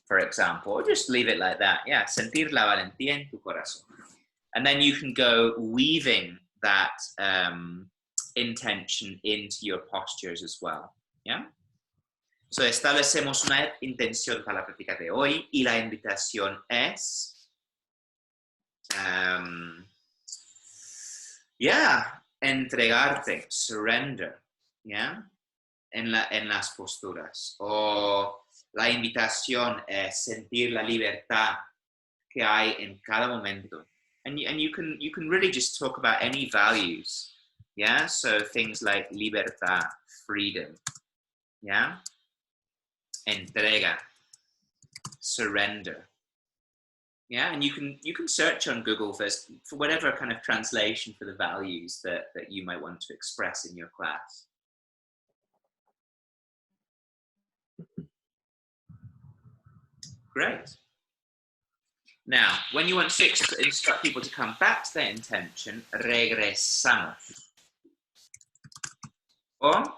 A: for example, or just leave it like that. Yeah, sentir la valentía en tu corazón. And then you can go weaving that intention into your postures as well. Yeah. So establecemos una intención para la práctica de hoy y la invitación es, entregarte, surrender, yeah, en las posturas. O la invitación es sentir la libertad que hay en cada momento. And you can really just talk about any values, yeah. So things like libertad, freedom, yeah. Entrega, surrender. Yeah, and you can search on Google for whatever kind of translation for the values that you might want to express in your class. Great. Now, when you want to instruct people to come back to their intention, regresamos. O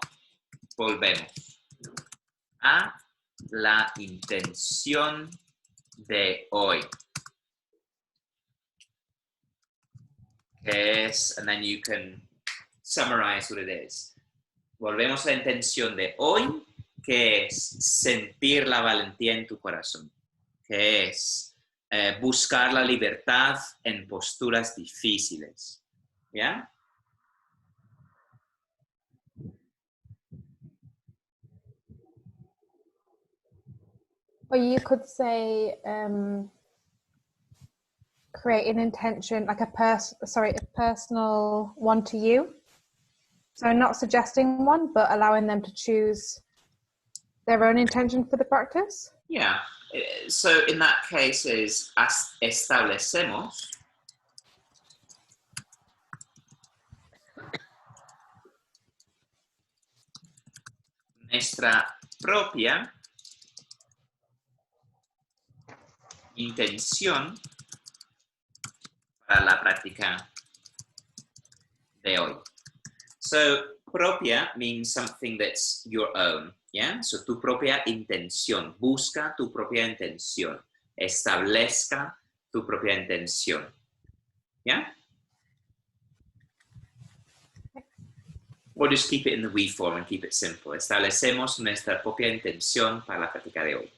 A: volvemos a la intención de hoy. Que es, and then you can summarize what it is. Volvemos a la intención de hoy, que es sentir la valentía en tu corazón, que es buscar la libertad en posturas difíciles. ¿Ya?
H: Or you could say, create an intention, like a personal one to you. So not suggesting one, but allowing them to choose their own intention for the practice.
A: Yeah. So in that case is establecemos nuestra propia intención para la práctica de hoy. So propia means something that's your own. Yeah? So tu propia intención, busca tu propia intención, establezca tu propia intención. Yeah? Or just keep it in the we form and keep it simple. Establecemos nuestra propia intención para la práctica de hoy.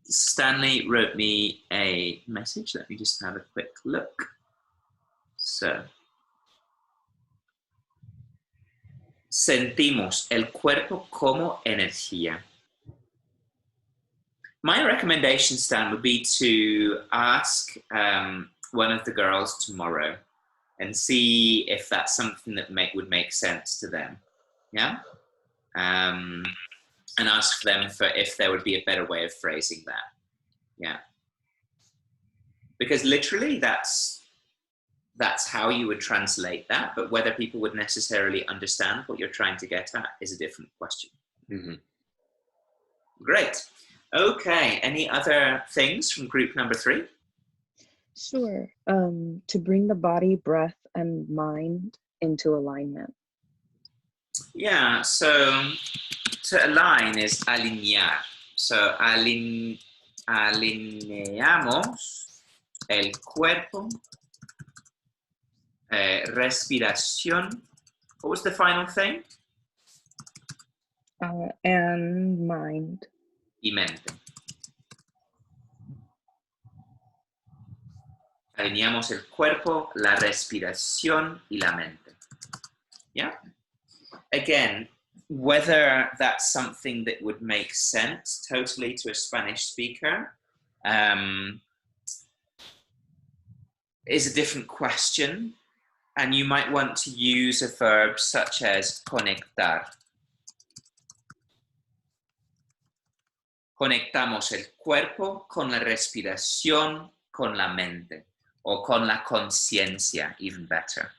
A: Stanley wrote me a message. Let me just have a quick look. So, sentimos el cuerpo como energía. My recommendation, Stan, would be to ask one of the girls tomorrow and see if that's something that would make sense to them. Yeah? And ask them if there would be a better way of phrasing that. Yeah. Because literally that's how you would translate that, but whether people would necessarily understand what you're trying to get at is a different question.
E: Mm-hmm.
A: Great. Okay, any other things from group number 3?
M: Sure. To bring the body, breath, and mind into alignment.
A: Yeah, so to align is alinear. So alineamos el cuerpo, respiración. What was the final thing?
M: And mind.
A: Y mente. Alineamos el cuerpo, la respiración y la mente. Yeah? Again, whether that's something that would make sense totally to a Spanish speaker is a different question. And you might want to use a verb such as conectar. Conectamos el cuerpo con la respiración, con la mente, o con la conciencia, even better.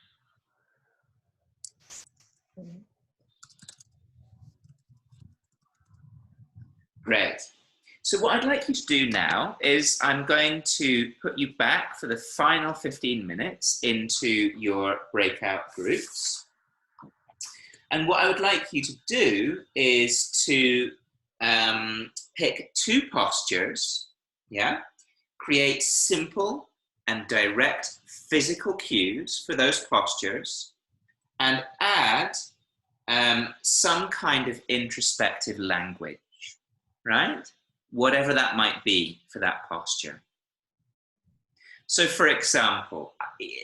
A: Great. So what I'd like you to do now is I'm going to put you back for the final 15 minutes into your breakout groups. And what I would like you to do is to pick 2 postures, yeah? Create simple and direct physical cues for those postures and add some kind of introspective language, right? Whatever that might be for that posture. So for example,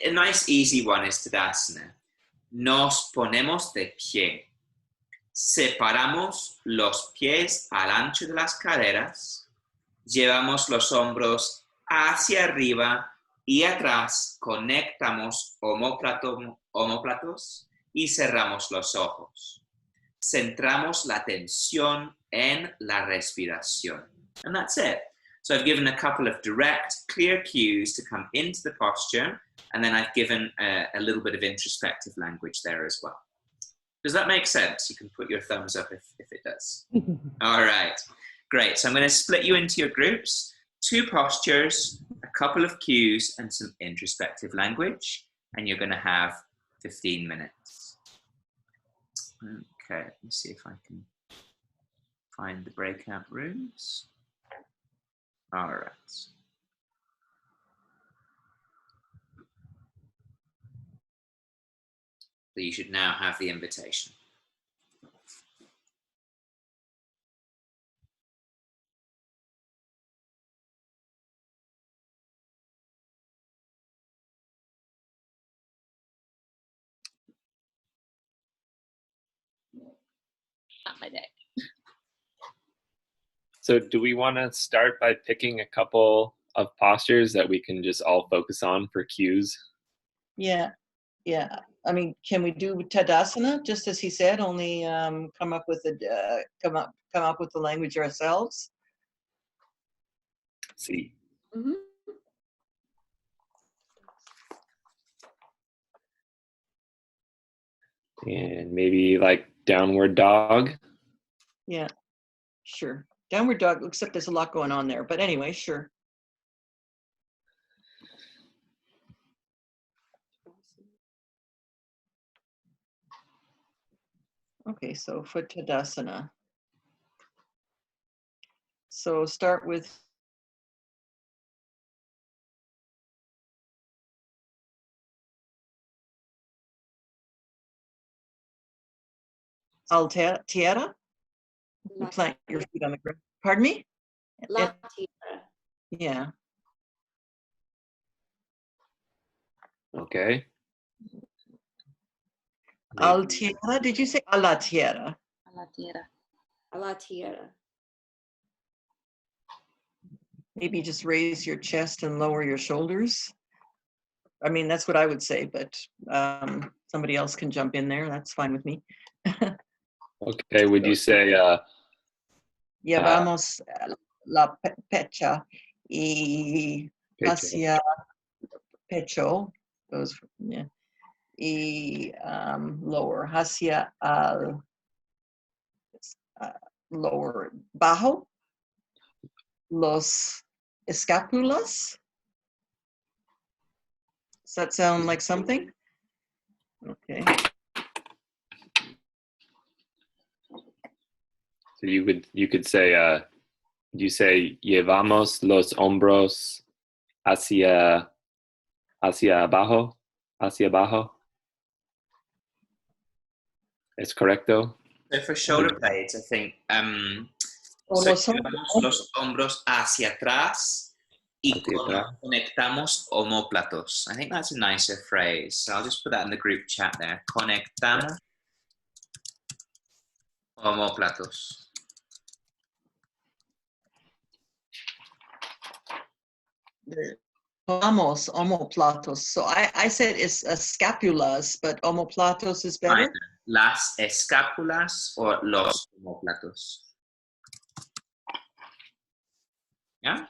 A: a nice easy one is Tadasana. Nos ponemos de pie. Separamos los pies al ancho de las caderas. Llevamos los hombros hacia arriba y atrás. Conectamos omóplatos y cerramos los ojos. Centramos la atención en la respiración. And that's it. So I've given a couple of direct, clear cues to come into the posture, and then I've given a little bit of introspective language there as well. Does that make sense? You can put your thumbs up if it does. All right. Great. So I'm going to split you into your groups, 2 postures, a couple of cues, and some introspective language. And you're going to have 15 minutes. Okay, let me see if I can find the breakout rooms. All right. So you should now have the invitation.
B: Not my day.
E: So do we want to start by picking a couple of postures that we can just all focus on for cues?
C: Yeah, yeah. I mean, can we do Tadasana just as he said? Only come up with the language ourselves.
E: See.
N: Mm-hmm.
E: And maybe like downward dog.
C: Yeah, sure. Downward dog, except there's a lot going on there. But anyway, sure. Okay, so for Tadasana. So start with Altiera. You plant your feet on the ground. Pardon me?
N: La tierra.
C: Yeah.
E: Okay.
C: Altiera, did you say a la tierra?
B: A la tierra.
N: A la tierra.
C: Maybe just raise your chest and lower your shoulders. I mean, that's what I would say, but somebody else can jump in there. That's fine with me.
E: Okay, would you say
C: Llevamos la pecha y hacia pecho, those, yeah, y lower, hacia al lower, bajo, los escapulas. Does that sound like something? Okay.
E: So you could say you say llevamos los hombros hacia abajo. ¿Es correcto?
A: So for shoulder blades, I think so llevamos los hombros hacia atrás y conectamos omóplatos. I think that's a nicer phrase. So I'll just put that in the group chat there. Conectamos omóplatos.
C: Vamos, omoplatos. So I said it's scapulas, but omoplatos is better.
A: Either las escápulas or los omóplatos. Yeah.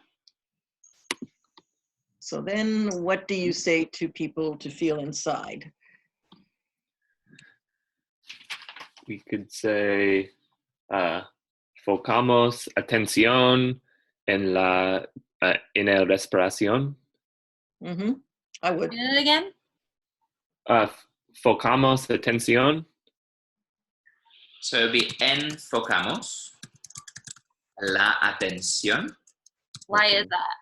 C: So then what do you say to people to feel inside?
E: We could say focamos atención en el respiración.
C: Mm-hmm. I would.
B: Do it again.
E: Focamos atención.
A: So it'd be enfocamos la atención.
B: Why is that?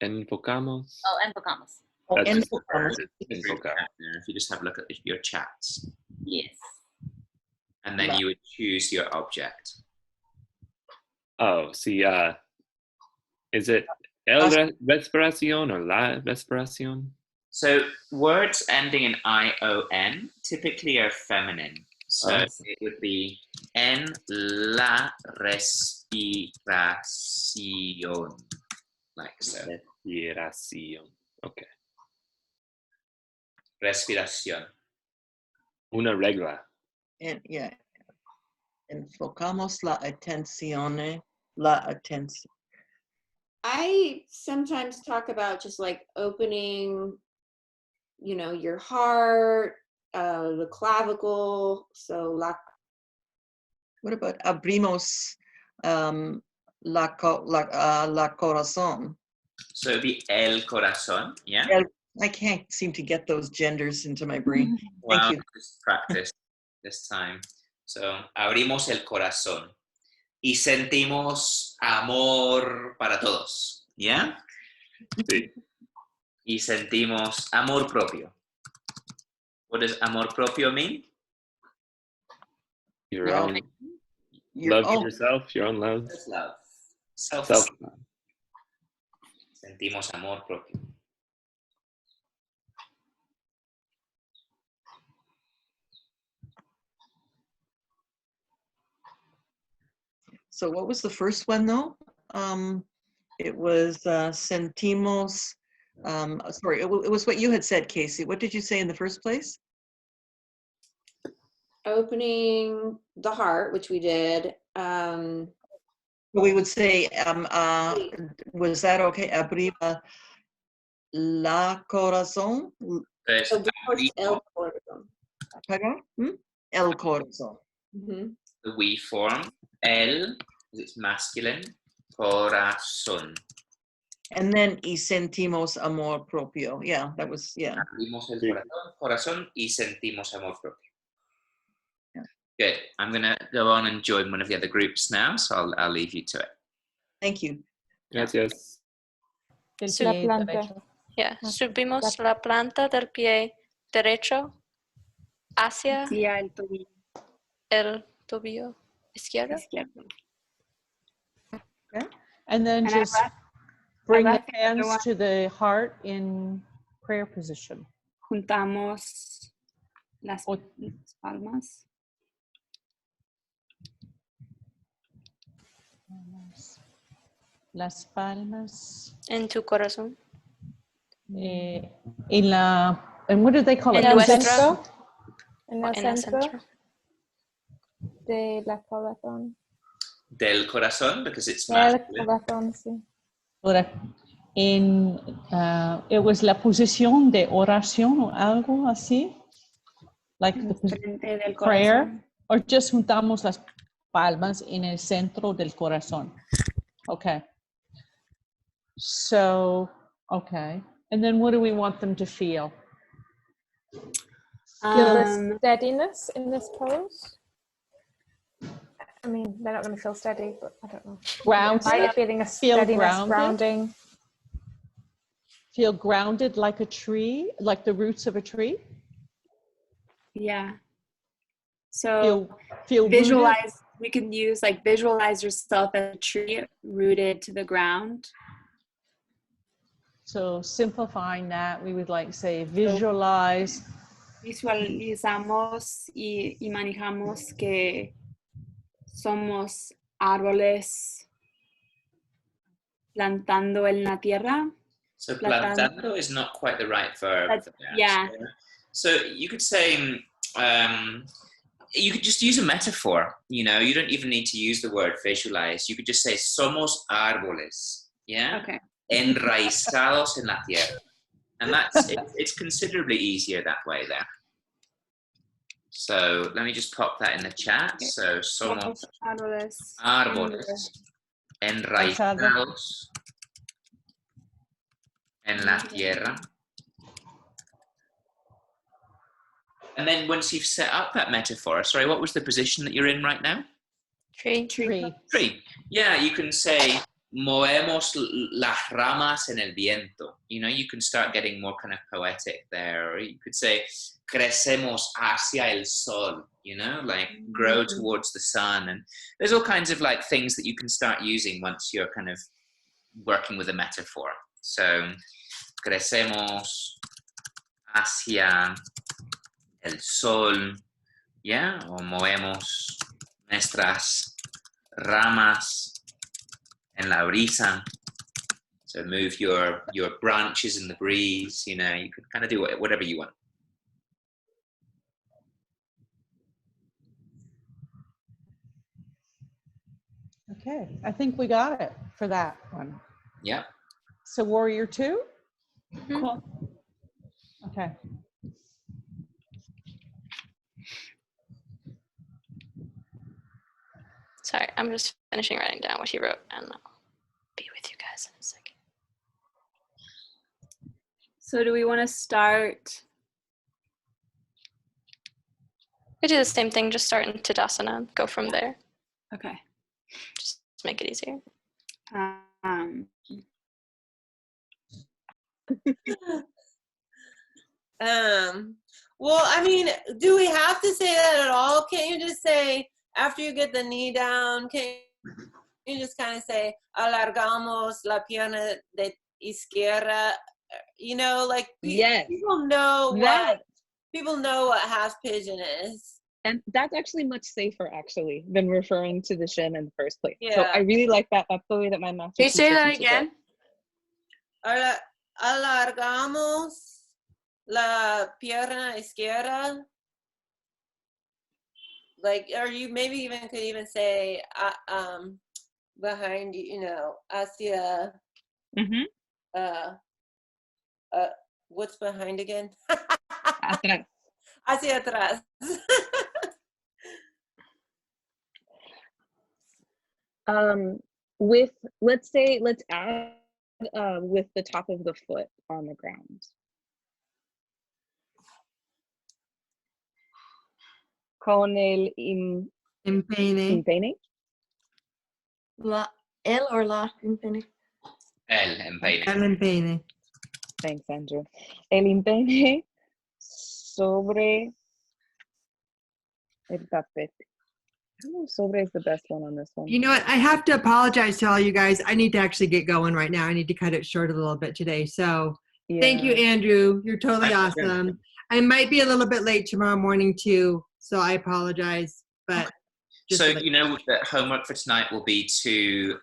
E: Enfocamos.
B: Oh, enfocamos.
C: Enfocamos.
A: If you just have a look at your chats.
B: Yes.
A: And then you would choose your object.
E: Oh, see, is it el respiración or la respiración?
A: So words ending in ION typically are feminine. So it would be en la respiración, like so.
E: Respiración. Okay.
A: Respiración.
E: Una regla.
C: And yeah, enfocamos la atención.
N: I sometimes talk about just like opening, you know, your heart, the clavicle. So la.
C: What about abrimos la corazón.
A: So it'd be el corazón, yeah?
C: I can't seem to get those genders into my brain.
A: Well,
C: Thank you.
A: just practice this time. So, abrimos el corazón y sentimos amor para todos, ¿ya?
E: Sí.
A: Y sentimos amor propio. What does amor propio mean?
E: Your own love for yourself, your own love.
A: Self-love. Self.
E: Self-love.
A: Sentimos amor propio.
C: So what was the first one though? It was sentimos, sorry, it was what you had said, Casey. What did you say in the first place?
N: Opening the heart, which we did.
C: We would say, was that okay? Abrir la corazón.
A: So
N: el corazón.
C: Pardon? El corazón.
A: The we form, el, it's masculine, corazón.
C: And then y sentimos amor propio. Yeah, that was, yeah.
A: Abrimos el corazón y sentimos amor propio. Good. I'm going to go on and join one of the other groups now, so I'll leave you to it.
C: Thank you.
E: Gracias.
H: La planta.
P: Yeah. Subimos la planta del pie derecho hacia
L: el tobillo.
P: El tobillo izquierdo.
D: Okay. And then just bring the hands to the heart in prayer position.
L: Juntamos las palmas.
D: Las palmas.
P: En tu corazón.
D: En la, and what do they call it?
P: En
H: centro. En el
P: En el
H: centro
P: centro.
H: de la corazón.
A: Del corazón, because it's
H: Del
A: masculine.
H: corazón, sí.
D: Ahora, it was la posición de oración o algo así, like the prayer, or just juntamos las palmas en el centro del corazón. Okay. So, okay. And then what do we want them to feel?
H: Feel the steadiness in this pose. I mean, they're not going to feel steady, but I don't know.
D: Grounded.
H: Feeling a
D: Feel
H: steadiness,
D: grounded.
H: grounding.
D: Feel grounded like a tree, like the roots of a tree.
L: Yeah. So
D: feel
L: visualize.
D: rooted.
L: We can use like visualize yourself as a tree rooted to the ground.
D: So simplifying that, we would like say visualize.
L: Visualizamos y manejamos que somos árboles plantando en la tierra.
A: So plantando is not quite the right verb.
L: Yeah.
A: So you could say, you could just use a metaphor, you know, you don't even need to use the word visualize. You could just say, somos árboles, yeah?
L: Okay.
A: Enraizados en la tierra. And it's considerably easier that way there. So let me just pop that in the chat. So somos árboles enraizados en la tierra. And then once you've set up that metaphor, sorry, what was the position that you're in right now?
P: Tree.
A: Tree. Yeah, you can say, movemos las ramas en el viento. You know, you can start getting more kind of poetic there. Or you could say, crecemos hacia el sol, you know, like grow towards the sun. And there's all kinds of like things that you can start using once you're kind of working with a metaphor. So, crecemos hacia el sol, yeah, o movemos nuestras ramas en la brisa. So move your branches in the breeze, you know, you can kind of do whatever you want.
D: Okay, I think we got it for that one.
A: Yeah.
D: So warrior 2?
P: Mm-hmm.
D: Cool. Okay.
P: Sorry, I'm just finishing writing down what he wrote, and I'll be with you guys in a second.
L: So do we want to start?
P: We do the same thing, just start in Tadasana and go from there.
L: Okay.
P: Just make it easier.
J: Well, I mean, do we have to say that at all? Can't you just say, after you get the knee down, can you just kind of say, alargamos la pierna de izquierda? You know, like,
M: Yes.
J: people know what half pigeon is.
M: And that's actually much safer, actually, than referring to the shin in the first place. So
J: Yeah.
M: I really like that. That's the way that my master
L: Can you say
M: teacher
L: that
M: teaches
L: again?
M: it.
J: Alargamos la pierna izquierda. Like, or you maybe even could even say, behind you, you know, hacia, what's behind again?
M: Atrás.
J: Hacia atrás.
M: Let's add with the top of the foot on the ground. Con el empeine.
G: El or la empeine?
A: El empeine.
K: El empeine.
M: Thanks, Andrew. El empeine sobre el tapete. I don't know if sobre is the best one on this one.
K: You know what? I have to apologize to all you guys. I need to actually get going right now. I need to cut it short a little bit today. So thank you, Andrew. You're totally awesome. I might be a little bit late tomorrow morning too, so I apologize. But
A: so you know, the homework for tonight will be to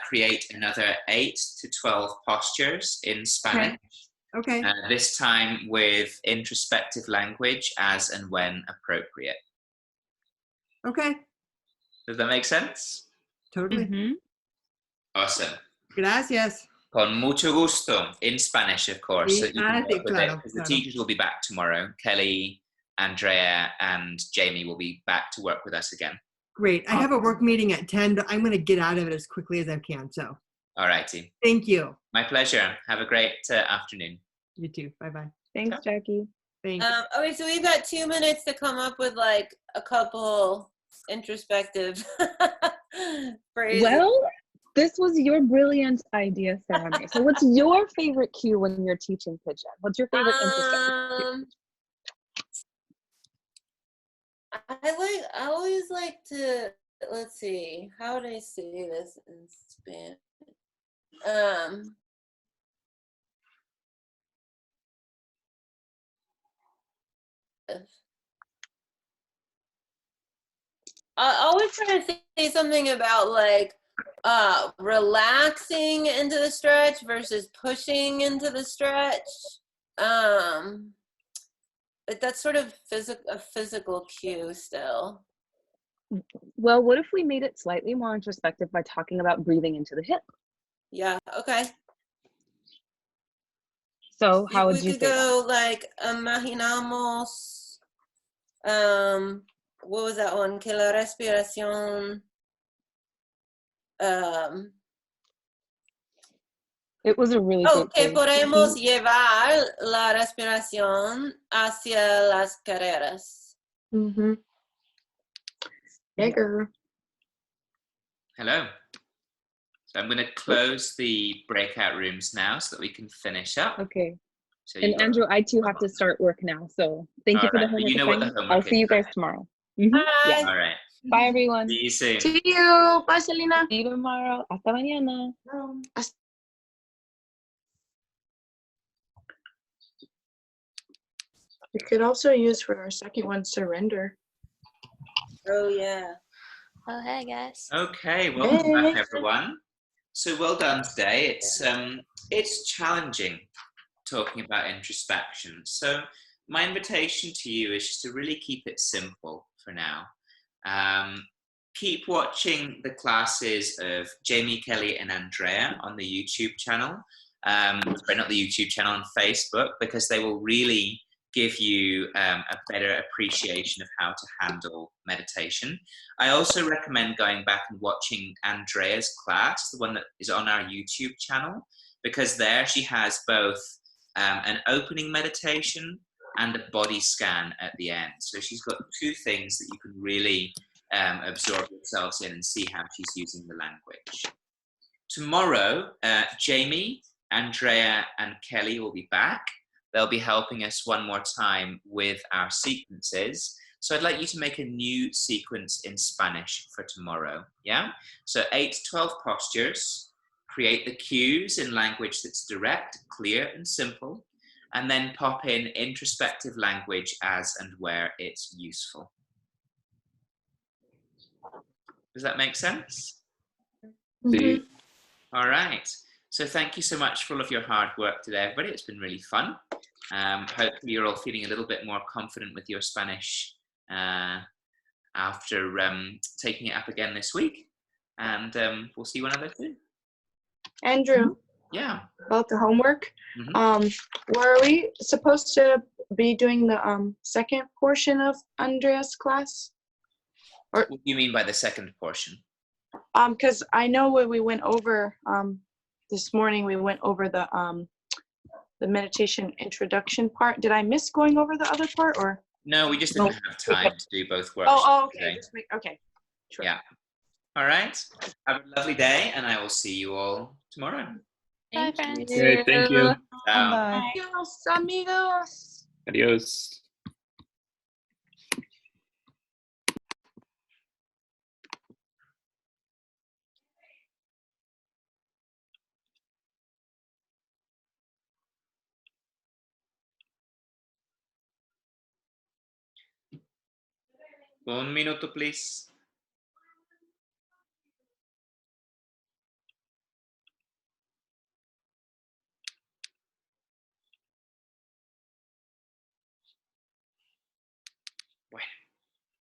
A: create another 8 to 12 postures in Spanish.
K: Okay.
A: This time with introspective language as and when appropriate.
K: Okay.
A: Does that make sense?
K: Totally.
A: Awesome.
K: Gracias.
A: Con mucho gusto. In Spanish, of course.
K: Sí,
A: So you can work with
K: claro,
A: it, 'cause the
K: claro.
A: teachers will be back tomorrow. Kelly, Andrea, and Jamie will be back to work with us again.
K: Great. I have a work meeting at 10, but I'm going to get out of it as quickly as I can. So
A: All righty.
K: thank you.
A: My pleasure. Have a great afternoon.
K: You too. Bye-bye.
M: Thanks, Jackie.
K: Thanks.
J: Okay, so we've got 2 minutes to come up with like a couple introspective phrases.
M: Well, this was your brilliant idea, Sammy. So what's your favorite cue when you're teaching pigeon? What's your favorite introspective cue?
J: I always like to, let's see, how would I say this in Spanish? I always try to say something about like relaxing into the stretch versus pushing into the stretch. But that's sort of a physical cue still.
M: Well, what if we made it slightly more introspective by talking about breathing into the hip?
J: Yeah, okay.
M: So how would you
J: We
M: say
J: could go like, imaginamos, what was that one? Que la respiración,
M: It was a really
J: oh,
M: good
J: que
M: phrase.
J: podemos llevar la respiración hacia las carreras.
G: Bigger.
A: Hello. So I'm going to close the breakout rooms now so that we can finish up.
M: Okay.
A: So
M: And Andrew, I too have to start work now. So thank you for the
A: Alright, but
M: homework.
A: you know what the
M: assignment.
A: homework
M: I'll see
A: is,
M: you guys
A: right?
M: tomorrow.
J: Bye.
A: All right.
M: Bye, everyone.
A: See you soon.
G: See you. Bye, Selena.
M: See you tomorrow. Hasta mañana.
G: We could also use for our second one, surrender.
J: Oh, yeah.
P: Oh, hey, guys.
A: Okay, welcome back,
G: Hey.
A: everyone. So well done today. It's challenging talking about introspection. So my invitation to you is just to really keep it simple for now. Keep watching the classes of Jamie, Kelly, and Andrea on the YouTube channel. Sorry, not the YouTube channel, on Facebook, because they will really give you a better appreciation of how to handle meditation. I also recommend going back and watching Andrea's class, the one that is on our YouTube channel, because there she has both an opening meditation and a body scan at the end. So she's got two things that you can really absorb yourselves in and see how she's using the language. Tomorrow, Jamie, Andrea, and Kelly will be back. They'll be helping us one more time with our sequences. So I'd like you to make a new sequence in Spanish for tomorrow, yeah? So 8 to 12 postures, create the cues in language that's direct, clear, and simple, and then pop in introspective language as and where it's useful. Does that make sense?
E: See.
A: All right. So thank you so much for all of your hard work today, everybody. It's been really fun. Hopefully you're all feeling a little bit more confident with your Spanish after taking it up again this week. And we'll see one another soon.
G: Andrew.
A: Yeah.
G: About the homework. Were we supposed to be doing the second portion of Andrea's class? Or
A: what do you mean by the second portion?
G: Because I know when we went over this morning, we went over the meditation introduction part. Did I miss going over the other part, or?
A: No, we just didn't have time to do both workshops.
G: Oh, okay.
A: Today.
G: Just okay. Sure.
A: Yeah. All right. Have a lovely day, and I will see you all tomorrow.
P: Bye, friends.
E: Great, thank you.
A: Ciao.
G: Adios, amigos.
E: Adios.
A: Un minuto, please.